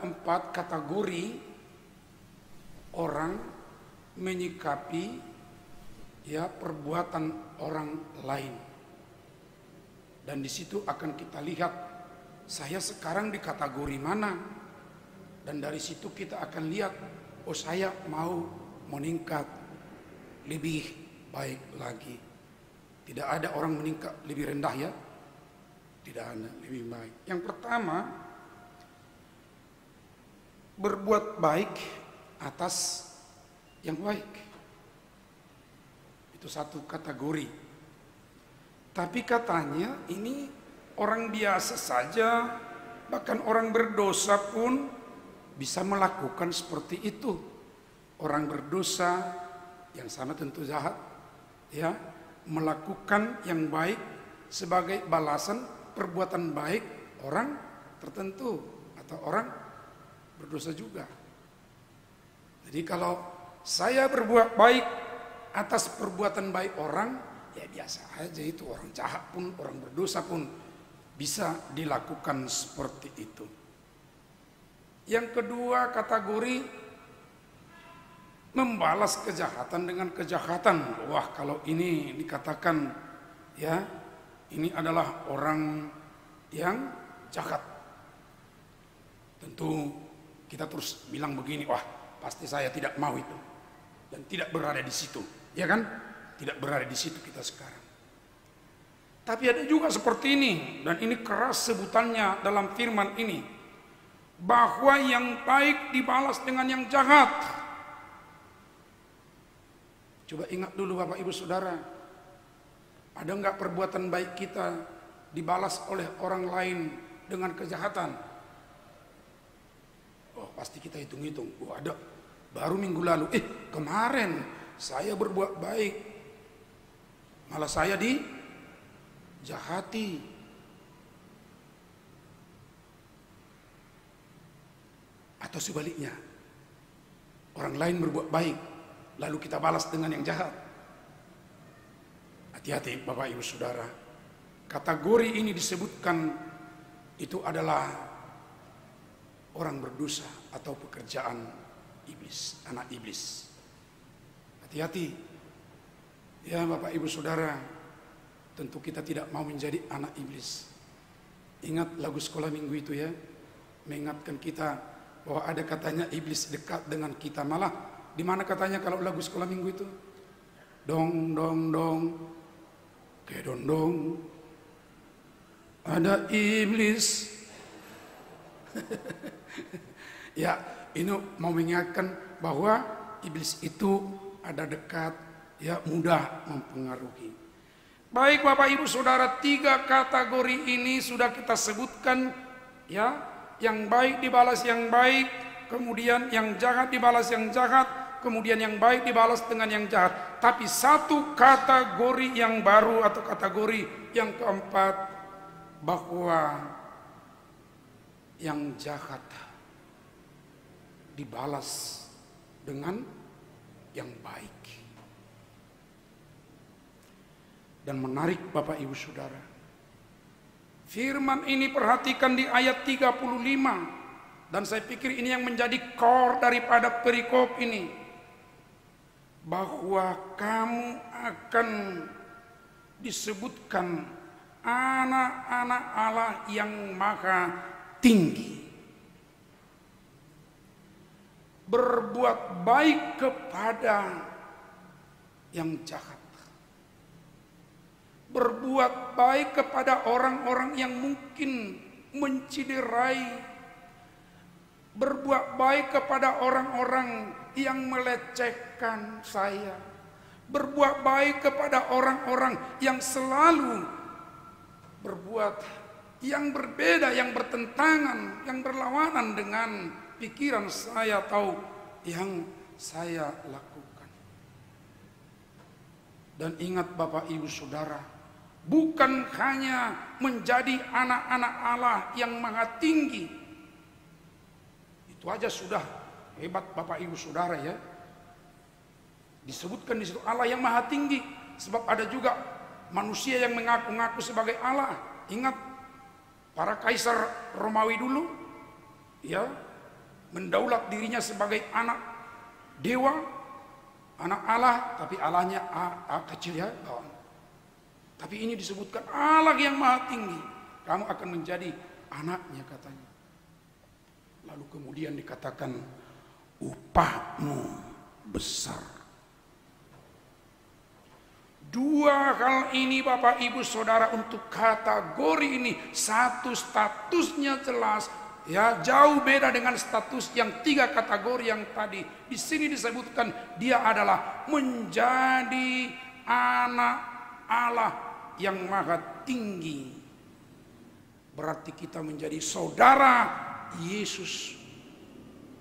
empat kategori orang menyikapi perbuatan orang lain. Dan di situ akan kita lihat saya sekarang di kategori mana. Dan dari situ kita akan lihat, oh saya mau meningkat lebih baik lagi. Tidak ada orang meningkat lebih rendah ya. Tidak ada, lebih baik. Yang pertama, berbuat baik atas yang baik. Itu satu kategori. Tapi katanya ini orang biasa saja, bahkan orang berdosa pun bisa melakukan seperti itu. Orang berdosa yang sama tentu jahat, ya, melakukan yang baik sebagai balasan perbuatan baik orang tertentu atau orang berdosa juga. Jadi kalau saya berbuat baik atas perbuatan baik orang, ya biasa aja itu, orang jahat pun, orang berdosa pun bisa dilakukan seperti itu. Yang kedua kategori membalas kejahatan dengan kejahatan. Wah, kalau ini dikatakan ya, ini adalah orang yang jahat. Tentu kita terus bilang begini, wah pasti saya tidak mau itu. Dan tidak berada di situ, ya kan? Tidak berada di situ kita sekarang. Tapi ada juga seperti ini, dan ini keras sebutannya dalam firman ini, bahwa yang baik dibalas dengan yang jahat. Coba ingat dulu Bapak Ibu Saudara, ada enggak perbuatan baik kita dibalas oleh orang lain dengan kejahatan? Oh pasti kita hitung-hitung, oh ada, baru minggu lalu, kemarin saya berbuat baik, malah saya dijahati. Atau sebaliknya, orang lain berbuat baik, lalu kita balas dengan yang jahat. Hati-hati Bapak Ibu Saudara. Kategori ini disebutkan itu adalah orang berdosa atau pekerjaan iblis, anak iblis. Hati-hati. Ya Bapak Ibu Saudara, tentu kita tidak mau menjadi anak iblis. Ingat lagu sekolah minggu itu ya, mengingatkan kita bahwa ada katanya iblis dekat dengan kita. Malah di mana katanya kalau lagu sekolah minggu itu? Dong dong dong, kedondong, ada iblis. Ya, ini mau mengingatkan bahwa iblis itu ada dekat, ya, mudah mempengaruhi. Baik Bapak Ibu Saudara, 3 kategori ini sudah kita sebutkan, ya, yang baik dibalas yang baik, kemudian yang jahat dibalas yang jahat, kemudian yang baik dibalas dengan yang jahat. Tapi satu kategori yang baru atau kategori yang keempat, bahwa yang jahat dibalas dengan yang baik. Dan menarik Bapak Ibu Saudara, firman ini perhatikan di ayat 35, dan saya pikir ini yang menjadi core daripada perikop ini, bahwa kamu akan disebutkan anak-anak Allah yang maha tinggi. Berbuat baik kepada yang jahat. Berbuat baik kepada orang-orang yang mungkin menciderai. Berbuat baik kepada orang-orang yang melecehkan saya. Berbuat baik kepada orang-orang yang selalu berbuat yang berbeda, yang bertentangan, yang berlawanan dengan pikiran saya atau yang saya lakukan. Dan ingat Bapak Ibu Saudara, bukan hanya menjadi anak-anak Allah yang maha tinggi. Itu aja sudah hebat Bapak Ibu Saudara ya. Disebutkan di situ Allah yang maha tinggi, sebab ada juga manusia yang mengaku-ngaku sebagai Allah. Ingat para kaisar Romawi dulu ya, mendaulat dirinya sebagai anak dewa, anak Allah, tapi Allahnya A kecil ya, kawan. Tapi ini disebutkan Allah yang maha tinggi, kamu akan menjadi anaknya katanya. Lalu kemudian dikatakan upahmu besar. Dua hal ini Bapak Ibu Saudara untuk kategori ini, satu statusnya jelas ya, jauh beda dengan status yang tiga kategori yang tadi. Di sini disebutkan dia adalah menjadi anak Allah yang maha tinggi. Berarti kita menjadi saudara Yesus.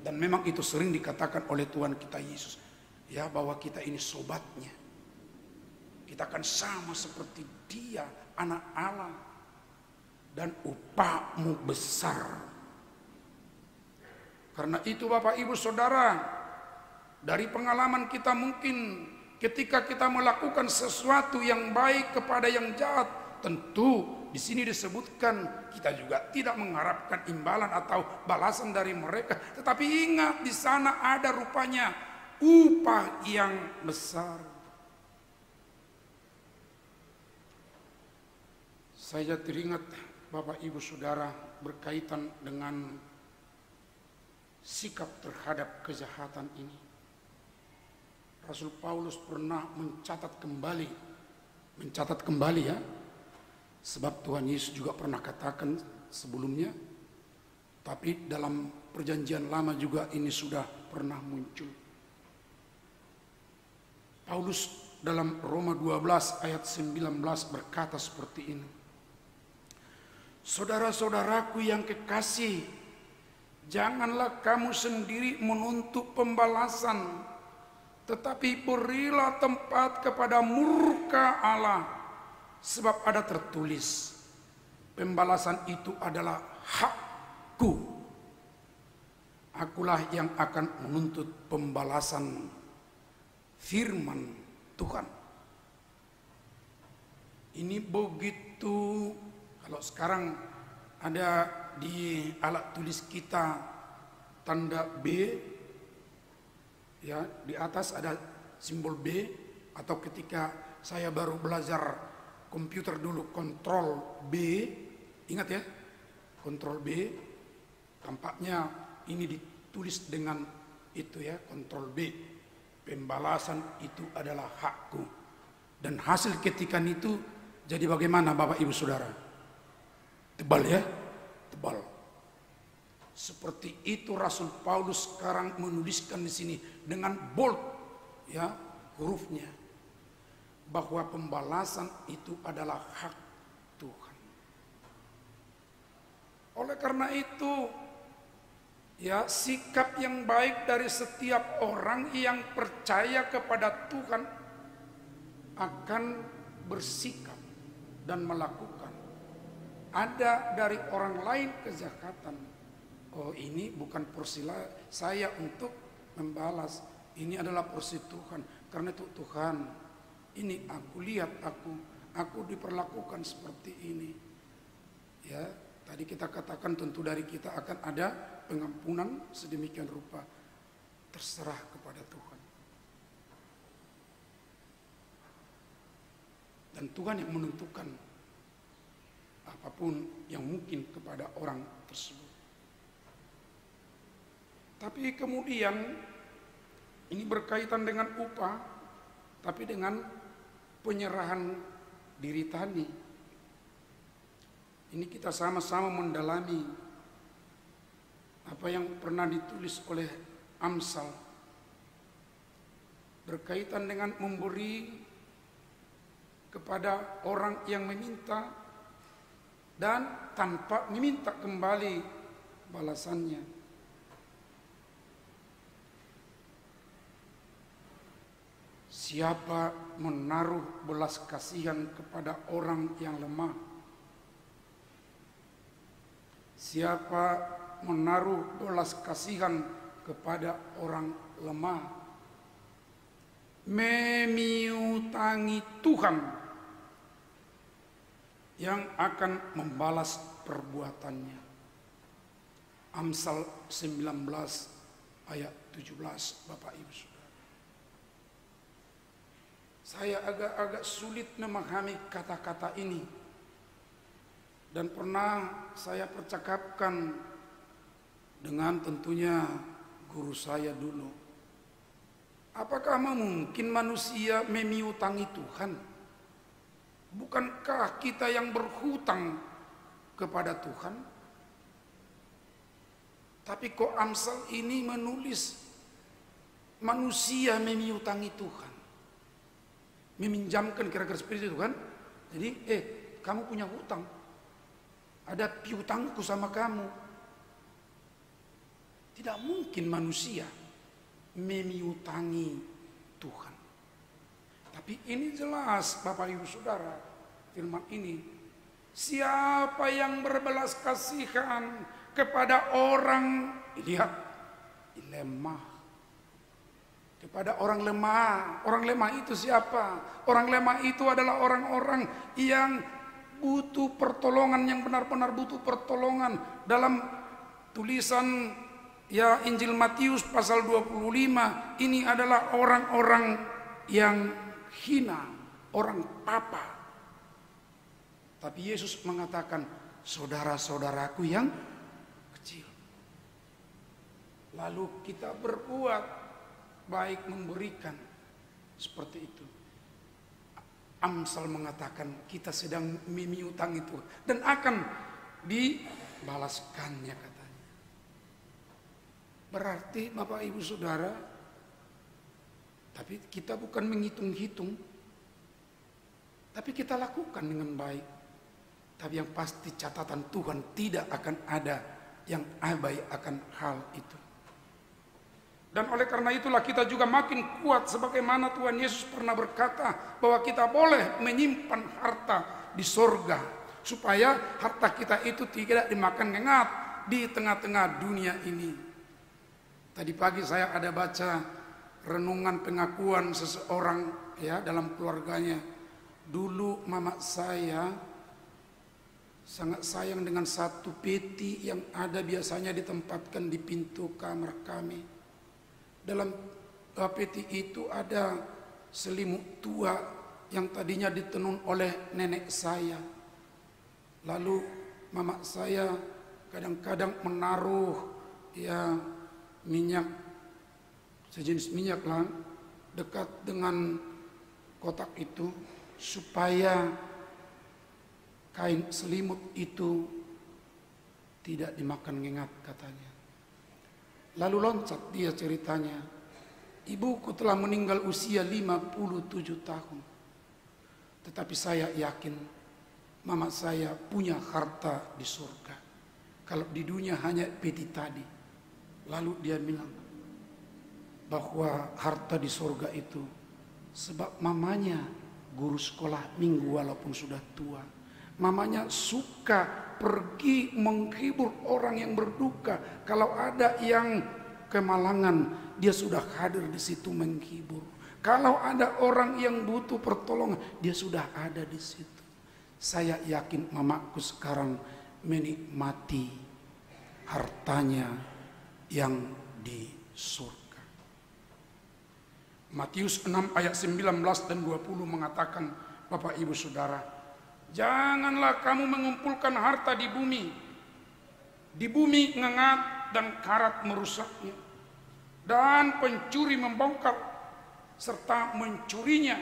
Dan memang itu sering dikatakan oleh Tuhan kita Yesus ya, bahwa kita ini sobatnya. Kita akan sama seperti dia, anak Allah. Dan upahmu besar. Karena itu Bapak Ibu Saudara, dari pengalaman kita mungkin ketika kita melakukan sesuatu yang baik kepada yang jahat, tentu di sini disebutkan kita juga tidak mengharapkan imbalan atau balasan dari mereka. Tetapi ingat, di sana ada rupanya upah yang besar. Saya teringat Bapak Ibu Saudara berkaitan dengan sikap terhadap kejahatan ini. Rasul Paulus pernah mencatat kembali ya. Sebab Tuhan Yesus juga pernah katakan sebelumnya. Tapi dalam perjanjian lama juga ini sudah pernah muncul. Paulus dalam Roma 12 ayat 19 berkata seperti ini. Saudara-saudaraku yang kekasih, janganlah kamu sendiri menuntut pembalasan, tetapi berilah tempat kepada murka Allah, sebab ada tertulis, pembalasan itu adalah hakku. Akulah yang akan menuntut pembalasan, firman Tuhan. Ini begitu. Kalau sekarang ada di alat tulis kita tanda B, ya di atas ada simbol B, atau ketika saya baru belajar komputer dulu kontrol B, ingat ya, kontrol B, tampaknya ini ditulis dengan itu ya, kontrol B, pembalasan itu adalah hakku. Dan hasil ketikan itu jadi bagaimana Bapak Ibu Saudara? Tebal ya, tebal. Seperti itu Rasul Paulus sekarang menuliskan di sini dengan bold ya hurufnya, bahwa pembalasan itu adalah hak Tuhan. Oleh karena itu ya, sikap yang baik dari setiap orang yang percaya kepada Tuhan akan bersikap dan melakukan. Ada dari orang lain kejahatan, oh ini bukan porsi saya untuk membalas, ini adalah porsi Tuhan. Karena itu Tuhan, ini aku lihat aku diperlakukan seperti ini. Ya, tadi kita katakan tentu dari kita akan ada pengampunan sedemikian rupa, terserah kepada Tuhan. Dan Tuhan yang menentukan apapun yang mungkin kepada orang tersebut. Tapi kemudian ini berkaitan dengan upah, tapi dengan penyerahan diri tadi. Ini kita sama-sama mendalami apa yang pernah ditulis oleh Amsal berkaitan dengan memberi kepada orang yang meminta dan tanpa meminta kembali balasannya. siapa menaruh belas kasihan kepada orang yang lemah, siapa menaruh belas kasihan kepada orang lemah, memiutangi Tuhan yang akan membalas perbuatannya. Amsal 19 ayat 17, Bapak Ibu Saudara. Saya agak sulit memahami kata-kata ini. Dan pernah saya percakapkan dengan tentunya guru saya dulu. Apakah mungkin manusia memiutangi Tuhan? Bukankah kita yang berhutang kepada Tuhan? Tapi kok Amsal ini menulis manusia memiutangi Tuhan, meminjamkan, kira-kira seperti itu kan. Jadi kamu punya hutang, ada piutangku sama kamu. Tidak mungkin manusia memiutangi Tuhan. Tapi ini jelas Bapak Ibu Saudara, firman ini, siapa yang berbelas kasihan kepada orang, lihat, lemah. Kepada orang lemah. Orang lemah itu siapa? Orang lemah itu adalah orang-orang yang butuh pertolongan, yang benar-benar butuh pertolongan. Dalam tulisan ya Injil Matius pasal 25, ini adalah orang-orang yang hina, orang papa. Tapi Yesus mengatakan, saudara-saudaraku yang kecil. Lalu kita berbuat baik, memberikan seperti itu. Amsal mengatakan kita sedang memiutang itu dan akan dibalaskannya, katanya. Berarti Bapak Ibu Saudara, tapi kita bukan menghitung-hitung, tapi kita lakukan dengan baik. Tapi yang pasti catatan Tuhan tidak akan ada yang abai akan hal itu. Dan oleh karena itulah kita juga makin kuat, sebagaimana Tuhan Yesus pernah berkata bahwa kita boleh menyimpan harta di sorga, supaya harta kita itu tidak dimakan ngengat di tengah-tengah dunia ini. Tadi pagi saya ada baca renungan pengakuan seseorang ya dalam keluarganya. Dulu mama saya sangat sayang dengan satu peti yang ada biasanya ditempatkan di pintu kamar kami. Dalam peti itu ada selimut tua yang tadinya ditenun oleh nenek saya. Lalu mama saya kadang-kadang menaruh ya minyak, sejenis minyak lah, dekat dengan kotak itu supaya kain selimut itu tidak dimakan ngengat, katanya. Lalu loncat dia ceritanya, ibuku telah meninggal usia 57 tahun. Tetapi saya yakin mama saya punya harta di surga. Kalau di dunia hanya peti tadi. Lalu dia bilang bahwa harta di surga itu sebab mamanya guru sekolah minggu walaupun sudah tua. Mamanya suka pergi menghibur orang yang berduka. Kalau ada yang kemalangan, dia sudah hadir di situ menghibur. Kalau ada orang yang butuh pertolongan, dia sudah ada di situ. Saya yakin mamaku sekarang menikmati hartanya yang di surga. Matius 6 ayat 19 dan 20 mengatakan, Bapak Ibu Saudara, janganlah kamu mengumpulkan harta di bumi. Di bumi ngengat dan karat merusaknya, dan pencuri membongkar serta mencurinya.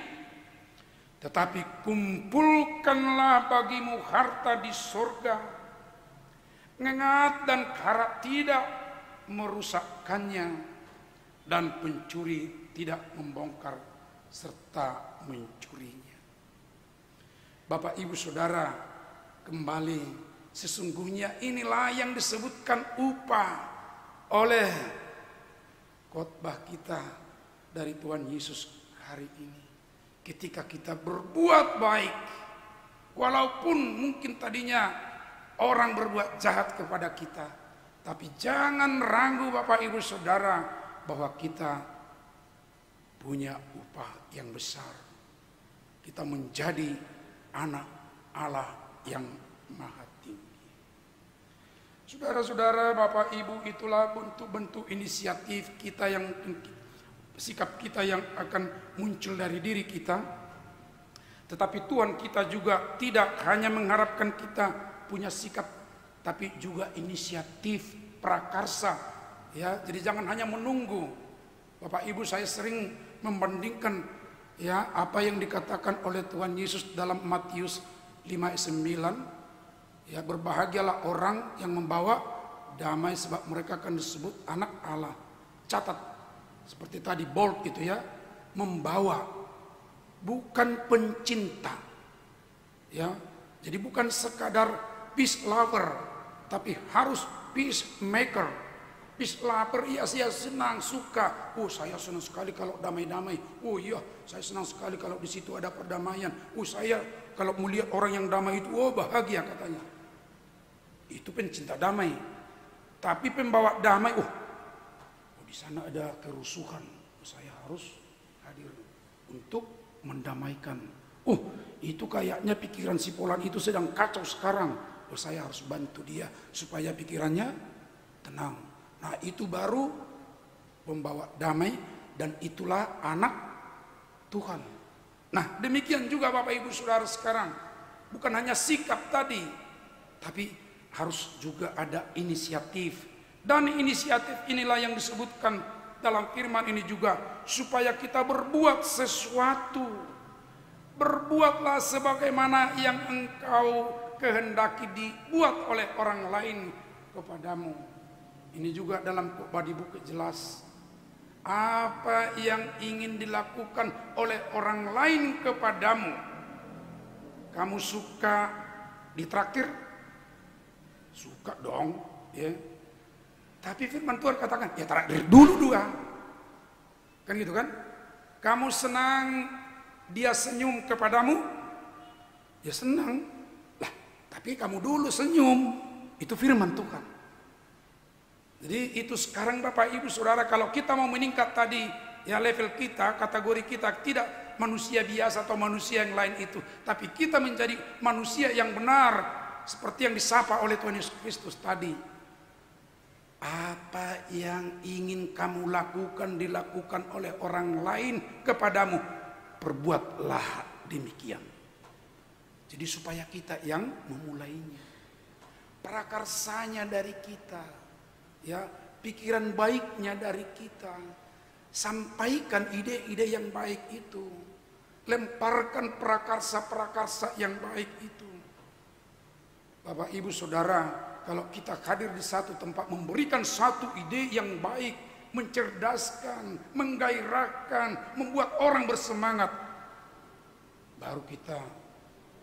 Tetapi kumpulkanlah bagimu harta di surga. Ngengat dan karat tidak merusakkannya, dan pencuri tidak membongkar serta mencurinya. Bapak Ibu Saudara, kembali sesungguhnya inilah yang disebutkan upah oleh khotbah kita dari Tuhan Yesus hari ini. Ketika kita berbuat baik, walaupun mungkin tadinya orang berbuat jahat kepada kita, tapi jangan ragu Bapak Ibu Saudara bahwa kita punya upah yang besar. Kita menjadi anak Allah yang maha tinggi. Saudara-saudara, Bapak Ibu, itulah bentuk-bentuk inisiatif kita yang sikap kita yang akan muncul dari diri kita. Tetapi Tuhan kita juga tidak hanya mengharapkan kita punya sikap, tapi juga inisiatif prakarsa. Ya, jadi jangan hanya menunggu. Bapak Ibu, saya sering membandingkan ya apa yang dikatakan oleh Tuhan Yesus dalam Matius 5:9. Ya, berbahagialah orang yang membawa damai sebab mereka akan disebut anak Allah. Catat seperti tadi bold gitu ya, membawa, bukan pencinta. Ya, jadi bukan sekadar peace lover, tapi harus peacemaker. Peace lover, iya saya senang, suka. Oh, saya senang sekali kalau damai-damai. Oh iya, saya senang sekali kalau di situ ada perdamaian. Oh, saya kalau melihat orang yang damai itu, oh bahagia katanya. Itu pencinta damai. Tapi pembawa damai, oh di sana ada kerusuhan. Saya harus hadir untuk mendamaikan. Oh, itu kayaknya pikiran si Polan itu sedang kacau sekarang. Oh, saya harus bantu dia supaya pikirannya tenang. Nah, itu baru pembawa damai dan itulah anak Tuhan. Nah, demikian juga Bapak Ibu Saudara sekarang. Bukan hanya sikap tadi, tapi harus juga ada inisiatif. Dan inisiatif inilah yang disebutkan dalam firman ini juga, supaya kita berbuat sesuatu. Berbuatlah sebagaimana yang engkau kehendaki dibuat oleh orang lain kepadamu. Ini juga dalam khotbah dibuka jelas. Apa yang ingin dilakukan oleh orang lain kepadamu, kamu suka ditraktir? Suka dong, ya. Tapi firman Tuhan katakan, ya traktir dulu dua. Kan gitu kan? Kamu senang dia senyum kepadamu? Ya senang. Lah, tapi kamu dulu senyum. Itu firman Tuhan. Jadi itu sekarang Bapak Ibu Saudara, kalau kita mau meningkat tadi, ya level kita, kategori kita tidak manusia biasa atau manusia yang lain itu, tapi kita menjadi manusia yang benar seperti yang disapa oleh Tuhan Yesus Kristus tadi. Apa yang ingin kamu lakukan dilakukan oleh orang lain kepadamu, perbuatlah demikian. Jadi supaya kita yang memulainya, prakarsanya dari kita, ya, pikiran baiknya dari kita. Sampaikan ide-ide yang baik itu, lemparkan prakarsa-prakarsa yang baik itu. Bapak Ibu Saudara, kalau kita hadir di satu tempat memberikan satu ide yang baik, mencerdaskan, menggairahkan, membuat orang bersemangat, baru kita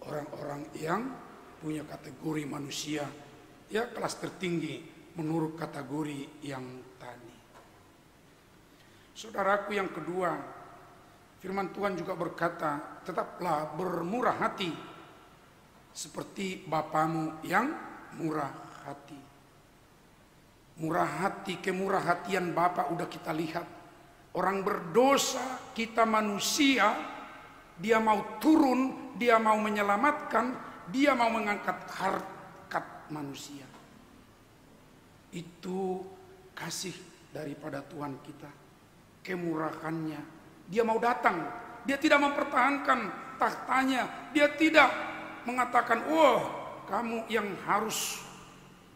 orang-orang yang punya kategori manusia, ya kelas tertinggi menurut kategori yang tadi. Saudaraku yang kedua, firman Tuhan juga berkata, tetaplah bermurah hati seperti Bapamu yang murah hati. Murah hati, kemurah hatian Bapa udah kita lihat. Orang berdosa, kita manusia, dia mau turun, dia mau menyelamatkan, dia mau mengangkat harkat manusia. Itu kasih daripada Tuhan kita, kemurahannya. Dia mau datang, dia tidak mempertahankan tahtanya, dia tidak mengatakan, "Wah, kamu yang harus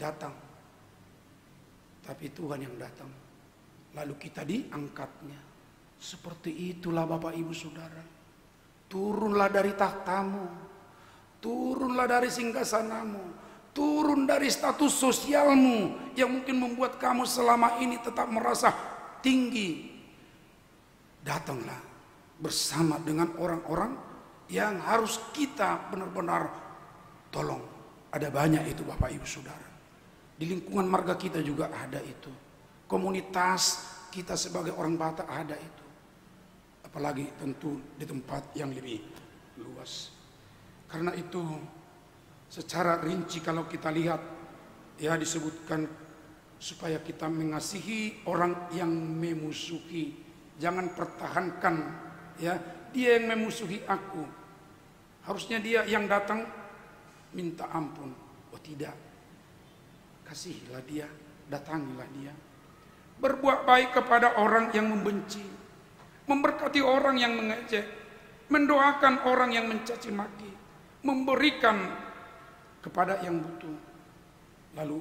datang." Tapi Tuhan yang datang, lalu kita diangkatnya. Seperti itulah Bapak Ibu Saudara. Turunlah dari tahtamu, turunlah dari singgasanamu, turun dari status sosialmu yang mungkin membuat kamu selama ini tetap merasa tinggi. Datanglah bersama dengan orang-orang yang harus kita benar-benar tolong. Ada banyak itu Bapak Ibu Saudara. Di lingkungan marga kita juga ada itu. Komunitas kita sebagai orang Batak ada itu. apalagi tentu di tempat yang lebih luas. Karena itu secara rinci kalau kita lihat ya disebutkan supaya kita mengasihi orang yang memusuhi. Jangan pertahankan ya dia yang memusuhi aku. Harusnya dia yang datang minta ampun. Oh tidak. Kasihilah dia, datangilah dia. Berbuat baik kepada orang yang membenci, memberkati orang yang mengejek, mendoakan orang yang mencaci maki, memberikan kepada yang butuh. Lalu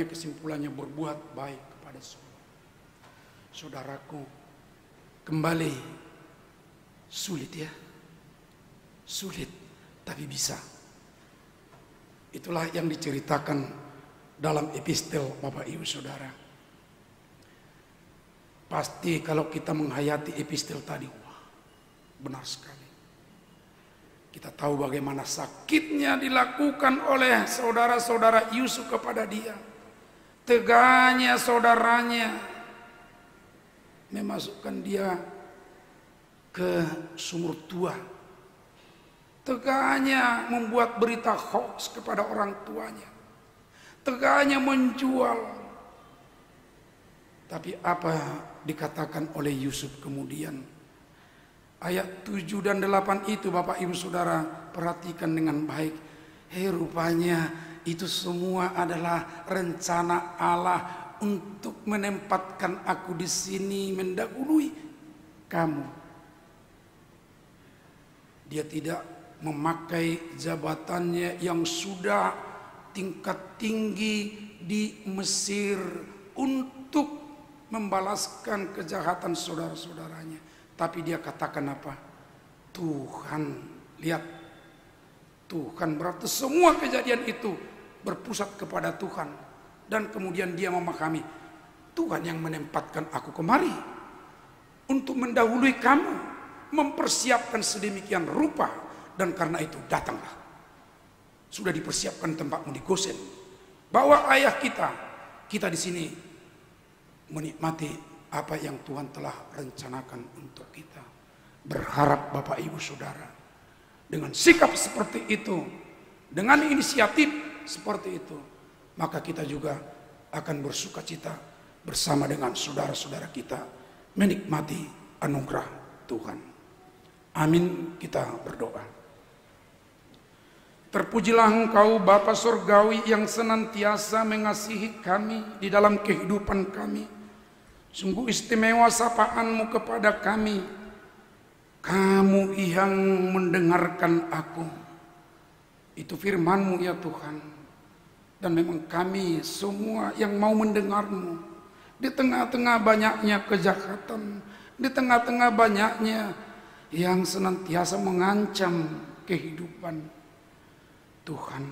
kesimpulannya berbuat baik kepada semua. Saudaraku, kembali sulit ya. Sulit, tapi bisa. Itulah yang diceritakan dalam epistel Bapak Ibu Saudara. Pasti kalau kita menghayati epistel tadi, wah, benar sekali. Kita tahu bagaimana sakitnya dilakukan oleh saudara-saudara Yusuf kepada dia. Teganya saudaranya memasukkan dia ke sumur tua. Teganya membuat berita hoax kepada orang tuanya. Teganya menjual. Tapi apa dikatakan oleh Yusuf kemudian? Ayat 7 dan 8 itu Bapak Ibu Saudara perhatikan dengan baik. Rupanya itu semua adalah rencana Allah untuk menempatkan aku di sini mendahului kamu. Dia tidak memakai jabatannya yang sudah tingkat tinggi di Mesir untuk membalaskan kejahatan saudara-saudaranya. Tapi dia katakan apa? Tuhan, lihat. Tuhan berarti semua kejadian itu berpusat kepada Tuhan. Dan kemudian dia memahami, Tuhan yang menempatkan aku kemari untuk mendahului kamu, mempersiapkan sedemikian rupa. Dan karena itu datanglah. Sudah dipersiapkan tempatmu di Gosen. Bawa ayah kita di sini menikmati apa yang Tuhan telah rencanakan untuk kita. Berharap Bapak Ibu Saudara, dengan sikap seperti itu, dengan inisiatif seperti itu, maka kita juga akan bersukacita bersama dengan saudara-saudara kita menikmati anugerah Tuhan. Amin, kita berdoa. Terpujilah Engkau Bapa Surgawi yang senantiasa mengasihi kami di dalam kehidupan kami. Sungguh istimewa sapaan-Mu kepada kami. Kamu yang mendengarkan aku. Itu firman-Mu ya Tuhan. Dan memang kami semua yang mau mendengar-Mu. Di tengah-tengah banyaknya kejahatan. Di tengah-tengah banyaknya yang senantiasa mengancam kehidupan. Tuhan,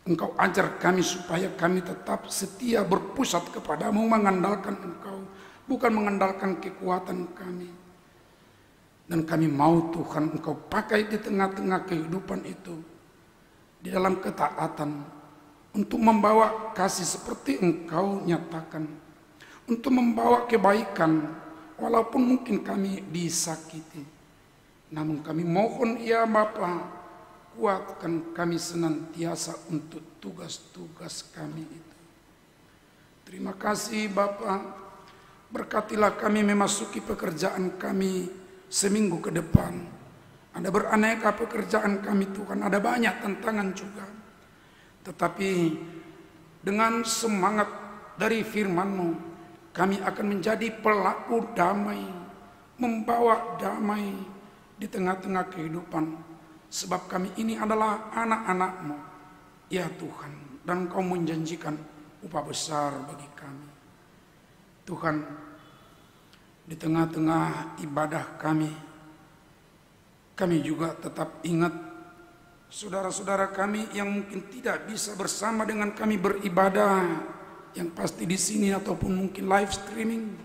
Engkau ajar kami supaya kami tetap setia berpusat kepadamu, mengandalkan Engkau, bukan mengandalkan kekuatan kami. Dan kami mau Tuhan Engkau pakai di tengah-tengah kehidupan itu, di dalam ketaatan, untuk membawa kasih seperti Engkau nyatakan, untuk membawa kebaikan, walaupun mungkin kami disakiti. Namun kami mohon ya Bapa, kuatkan kami senantiasa untuk tugas-tugas kami itu. Terima kasih Bapa, berkatilah kami memasuki pekerjaan kami seminggu ke depan. Ada beraneka pekerjaan kami Tuhan, ada banyak tantangan juga. Tetapi dengan semangat dari firman-Mu, kami akan menjadi pelaku damai, membawa damai di tengah-tengah kehidupan. Sebab kami ini adalah anak-anak-Mu, ya Tuhan. Dan Engkau menjanjikan upah besar bagi kami. Tuhan, di tengah-tengah ibadah kami juga tetap ingat saudara-saudara kami yang mungkin tidak bisa bersama dengan kami beribadah, yang pasti di sini ataupun mungkin live streaming.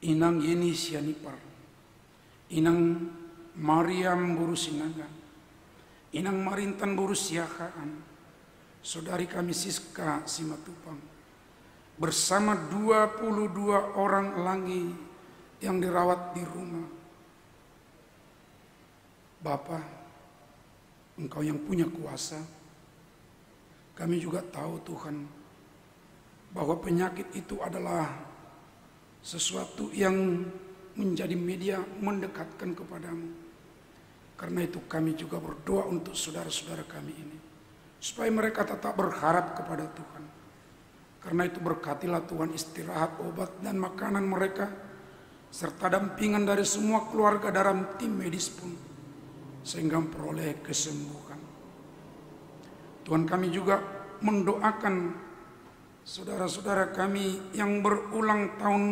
Inang Yeni Sianipar, Inang Mariam Burusinaga, Inang Marintan Burusiakaan, saudari kami Siska Simatupang, bersama 22 orang lagi yang dirawat di rumah. Bapa, Engkau yang punya kuasa. Kami juga tahu Tuhan, bahwa penyakit itu adalah sesuatu yang menjadi media mendekatkan kepadamu. Karena itu kami juga berdoa untuk saudara-saudara kami ini, supaya mereka tetap berharap kepada Tuhan. Karena itu berkatilah Tuhan istirahat, obat, dan makanan mereka, serta dampingan dari semua keluarga dalam tim medis pun, sehingga memperoleh kesembuhan. Tuhan, kami juga mendoakan saudara-saudara kami yang berulang tahun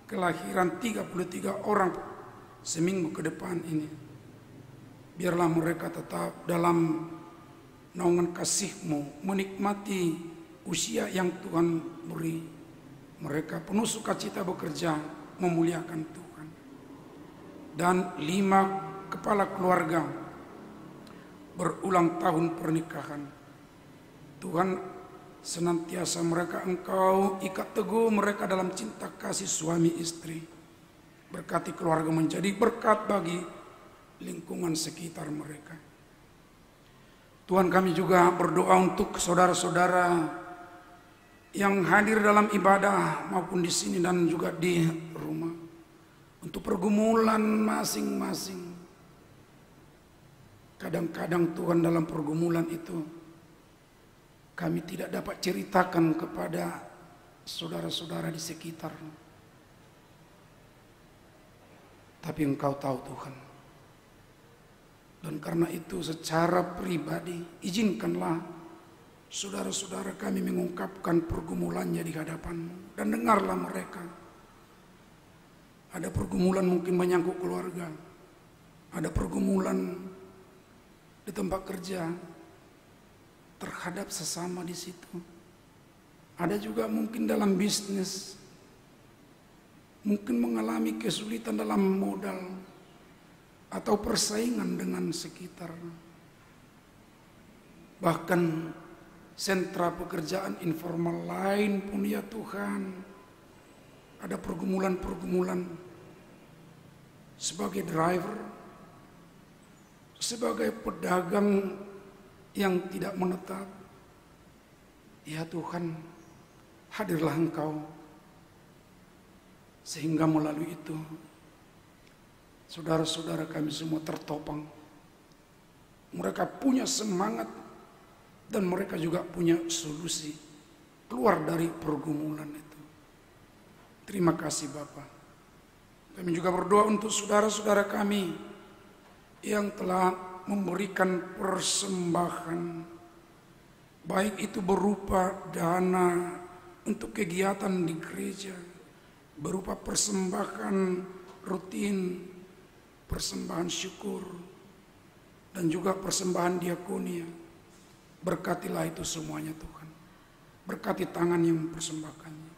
kelahiran 33 orang seminggu ke depan ini. Biarlah mereka tetap dalam naungan kasih-Mu, menikmati usia yang Tuhan beri. Mereka penuh sukacita bekerja, memuliakan Tuhan. Dan 5 kepala keluarga berulang tahun pernikahan. Tuhan, senantiasa mereka Engkau ikat teguh mereka dalam cinta kasih suami istri. Berkati keluarga menjadi berkat bagi lingkungan sekitar mereka. Tuhan, kami juga berdoa untuk saudara-saudara yang hadir dalam ibadah maupun di sini dan juga di rumah, untuk pergumulan masing-masing. Kadang-kadang Tuhan, dalam pergumulan itu kami tidak dapat ceritakan kepada saudara-saudara di sekitar. Tapi Engkau tahu Tuhan. Dan karena itu secara pribadi izinkanlah saudara-saudara kami mengungkapkan pergumulannya di hadapan-Mu. Dan dengarlah mereka. Ada pergumulan mungkin menyangkut keluarga. Ada pergumulan di tempat kerja terhadap sesama di situ. Ada juga mungkin dalam bisnis, mungkin mengalami kesulitan dalam modal atau persaingan dengan sekitar. Bahkan sentra pekerjaan informal lain pun ya Tuhan, ada pergumulan-pergumulan sebagai driver, sebagai pedagang yang tidak menetap. Ya Tuhan, hadirlah Engkau, sehingga melalui itu saudara-saudara kami semua tertopang. Mereka punya semangat dan mereka juga punya solusi keluar dari pergumulan itu. Terima kasih Bapa. Kami juga berdoa untuk saudara-saudara kami yang telah memberikan persembahan, baik itu berupa dana untuk kegiatan di gereja, berupa persembahan rutin, persembahan syukur, dan juga persembahan diakonia. Berkatilah itu semuanya Tuhan. Berkati tangan yang mempersembahkannya.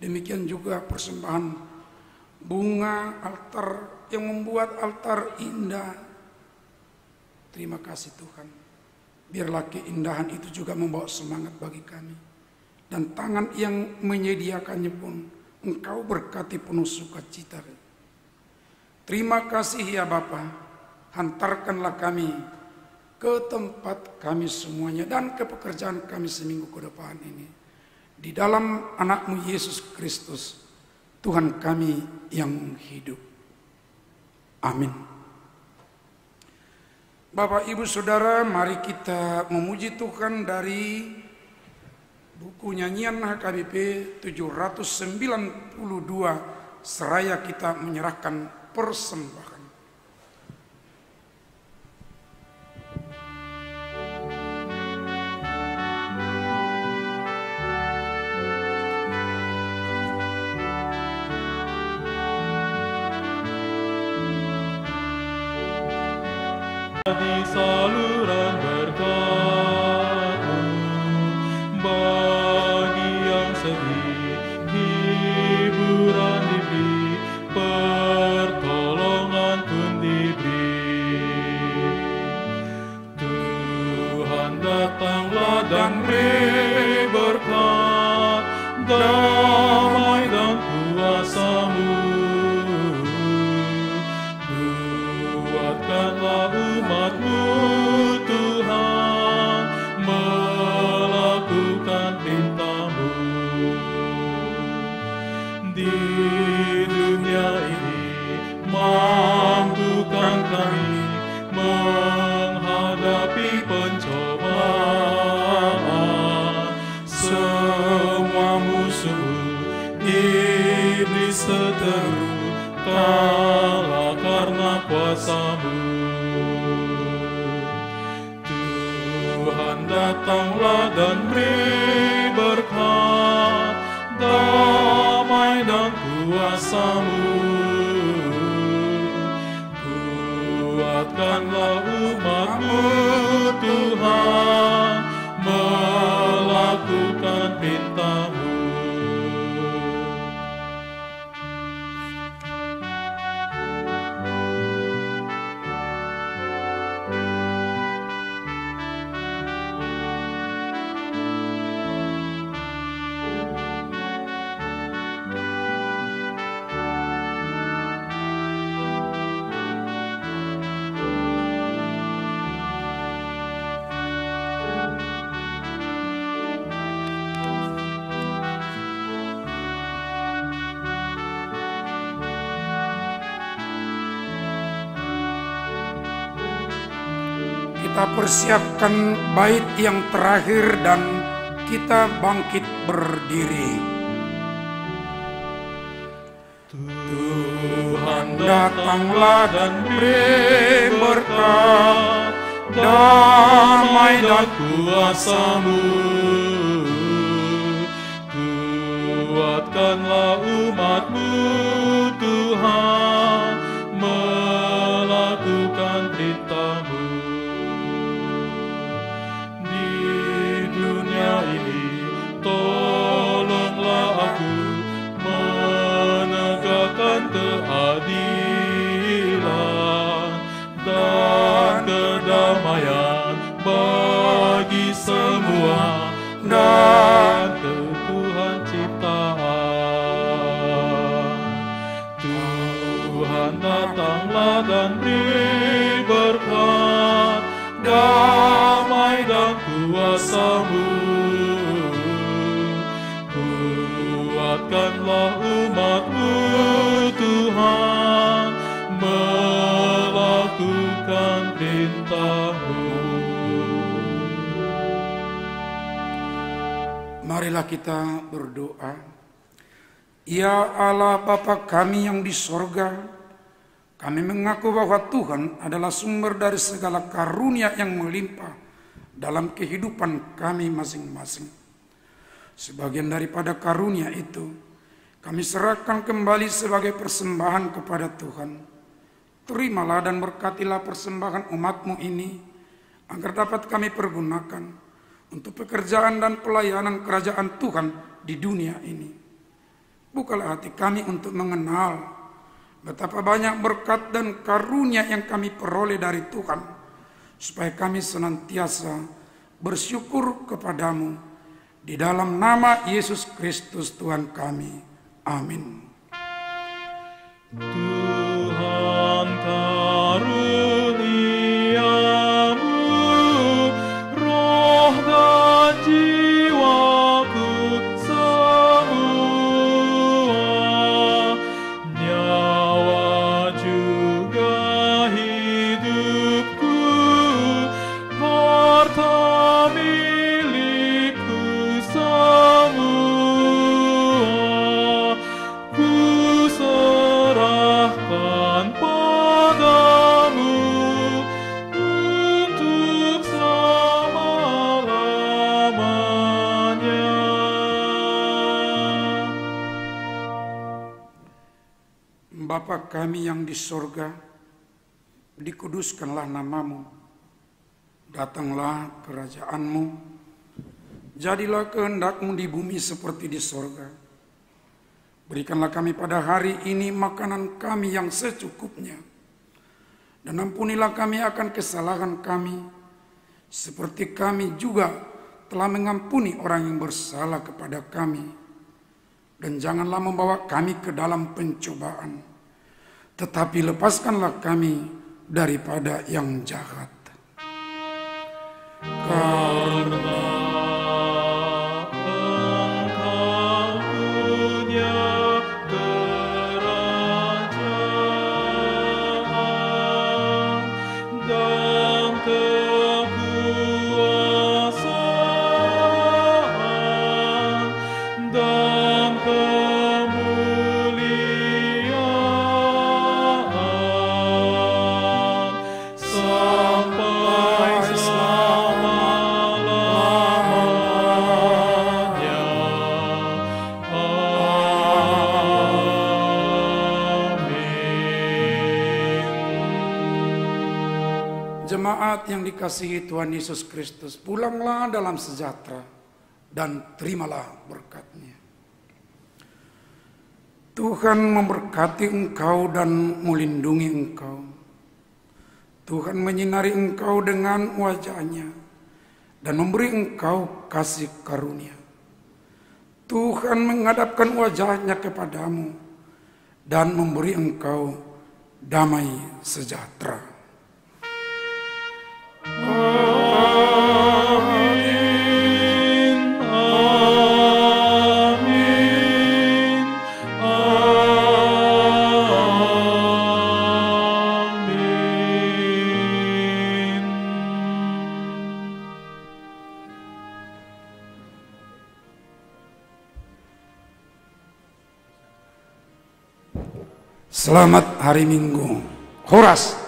Demikian juga persembahan bunga altar yang membuat altar indah. Terima kasih Tuhan. Biarlah keindahan itu juga membawa semangat bagi kami. Dan tangan yang menyediakannya pun Engkau berkati penuh sukacita. Terima kasih ya Bapa. Hantarkanlah kami ke tempat kami semuanya dan ke pekerjaan kami seminggu ke depan ini. Di dalam anak-Mu Yesus Kristus, Tuhan kami yang hidup. Amin. Bapak, Ibu, Saudara, mari kita memuji Tuhan dari buku nyanyian HKBP 792, seraya kita menyerahkan persembahan. Di saluran berkat-Mu, bagi yang sedih hiburan diberi, pertolongan di dunia ini, mampukan kami menghadapi pencobaan. Semua musuh iblis seteru, kalah karena kuasa-Mu. Tuhan datanglah dan beri berkat, damai dan kuasa-Mu. Kuatkanlah umat-Mu Tuhan, melakukan perintah-Mu. Kita persiapkan bait yang terakhir dan kita bangkit berdiri. Tuhan datanglah dan beri berkat, damai dan kuasa-Mu. Kuatkanlah umat-Mu Tuhan, melakukan perintah-Mu. Di dunia ini tolonglah aku menegakkan keadilan dan kedamaian bagi semua dan Tuhan ciptaan. Tuhan datanglah dan beri berkat, damai dan kuasa-Mu. Kuatkanlah umat-Mu Tuhan, melakukan perintah-Mu. Marilah kita berdoa. Ya Allah Bapa kami yang di sorga, kami mengaku bahwa Tuhan adalah sumber dari segala karunia yang melimpah dalam kehidupan kami masing-masing. Sebagian daripada karunia itu kami serahkan kembali sebagai persembahan kepada Tuhan. Terimalah dan berkatilah persembahan umat-Mu ini, agar dapat kami pergunakan untuk pekerjaan dan pelayanan kerajaan Tuhan di dunia ini. Bukalah hati kami untuk mengenal betapa banyak berkat dan karunia yang kami peroleh dari Tuhan, supaya kami senantiasa bersyukur kepadamu. Di dalam nama Yesus Kristus Tuhan kami. Amin. Tuhan karuniamu, roh dan jiwaku semua, nyawa juga hidupku, harta milikku semua, ku serahkan padamu untuk selama-lamanya. Bapa kami yang di sorga, dikuduskanlah namamu, datanglah kerajaan-Mu, jadilah kehendak-Mu di bumi seperti di sorga. Berikanlah kami pada hari ini makanan kami yang secukupnya, dan ampunilah kami akan kesalahan kami, seperti kami juga telah mengampuni orang yang bersalah kepada kami. Dan janganlah membawa kami ke dalam pencobaan, tetapi lepaskanlah kami daripada yang jahat. Karena Engkau punya Jemaat yang dikasihi Tuhan Yesus Kristus, pulanglah dalam sejahtera dan terimalah berkat-Nya. Tuhan memberkati engkau dan melindungi engkau. Tuhan menyinari engkau dengan wajah-Nya dan memberi engkau kasih karunia. Tuhan menghadapkan wajah-Nya kepadamu dan memberi engkau damai sejahtera. Amin, amin, amin. Selamat hari Minggu. Horas.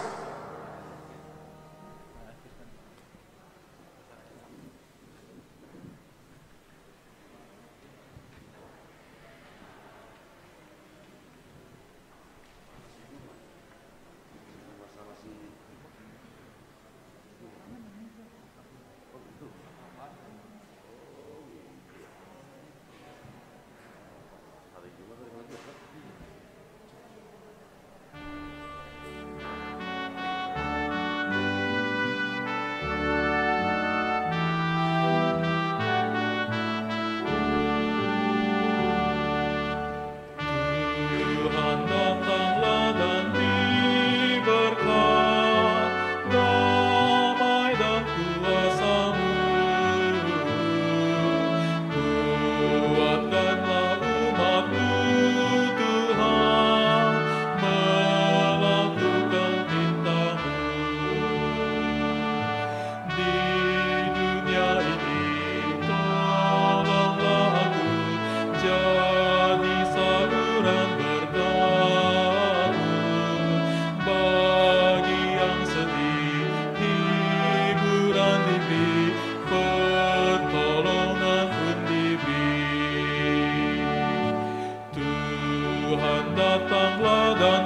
Tuhan datanglah dan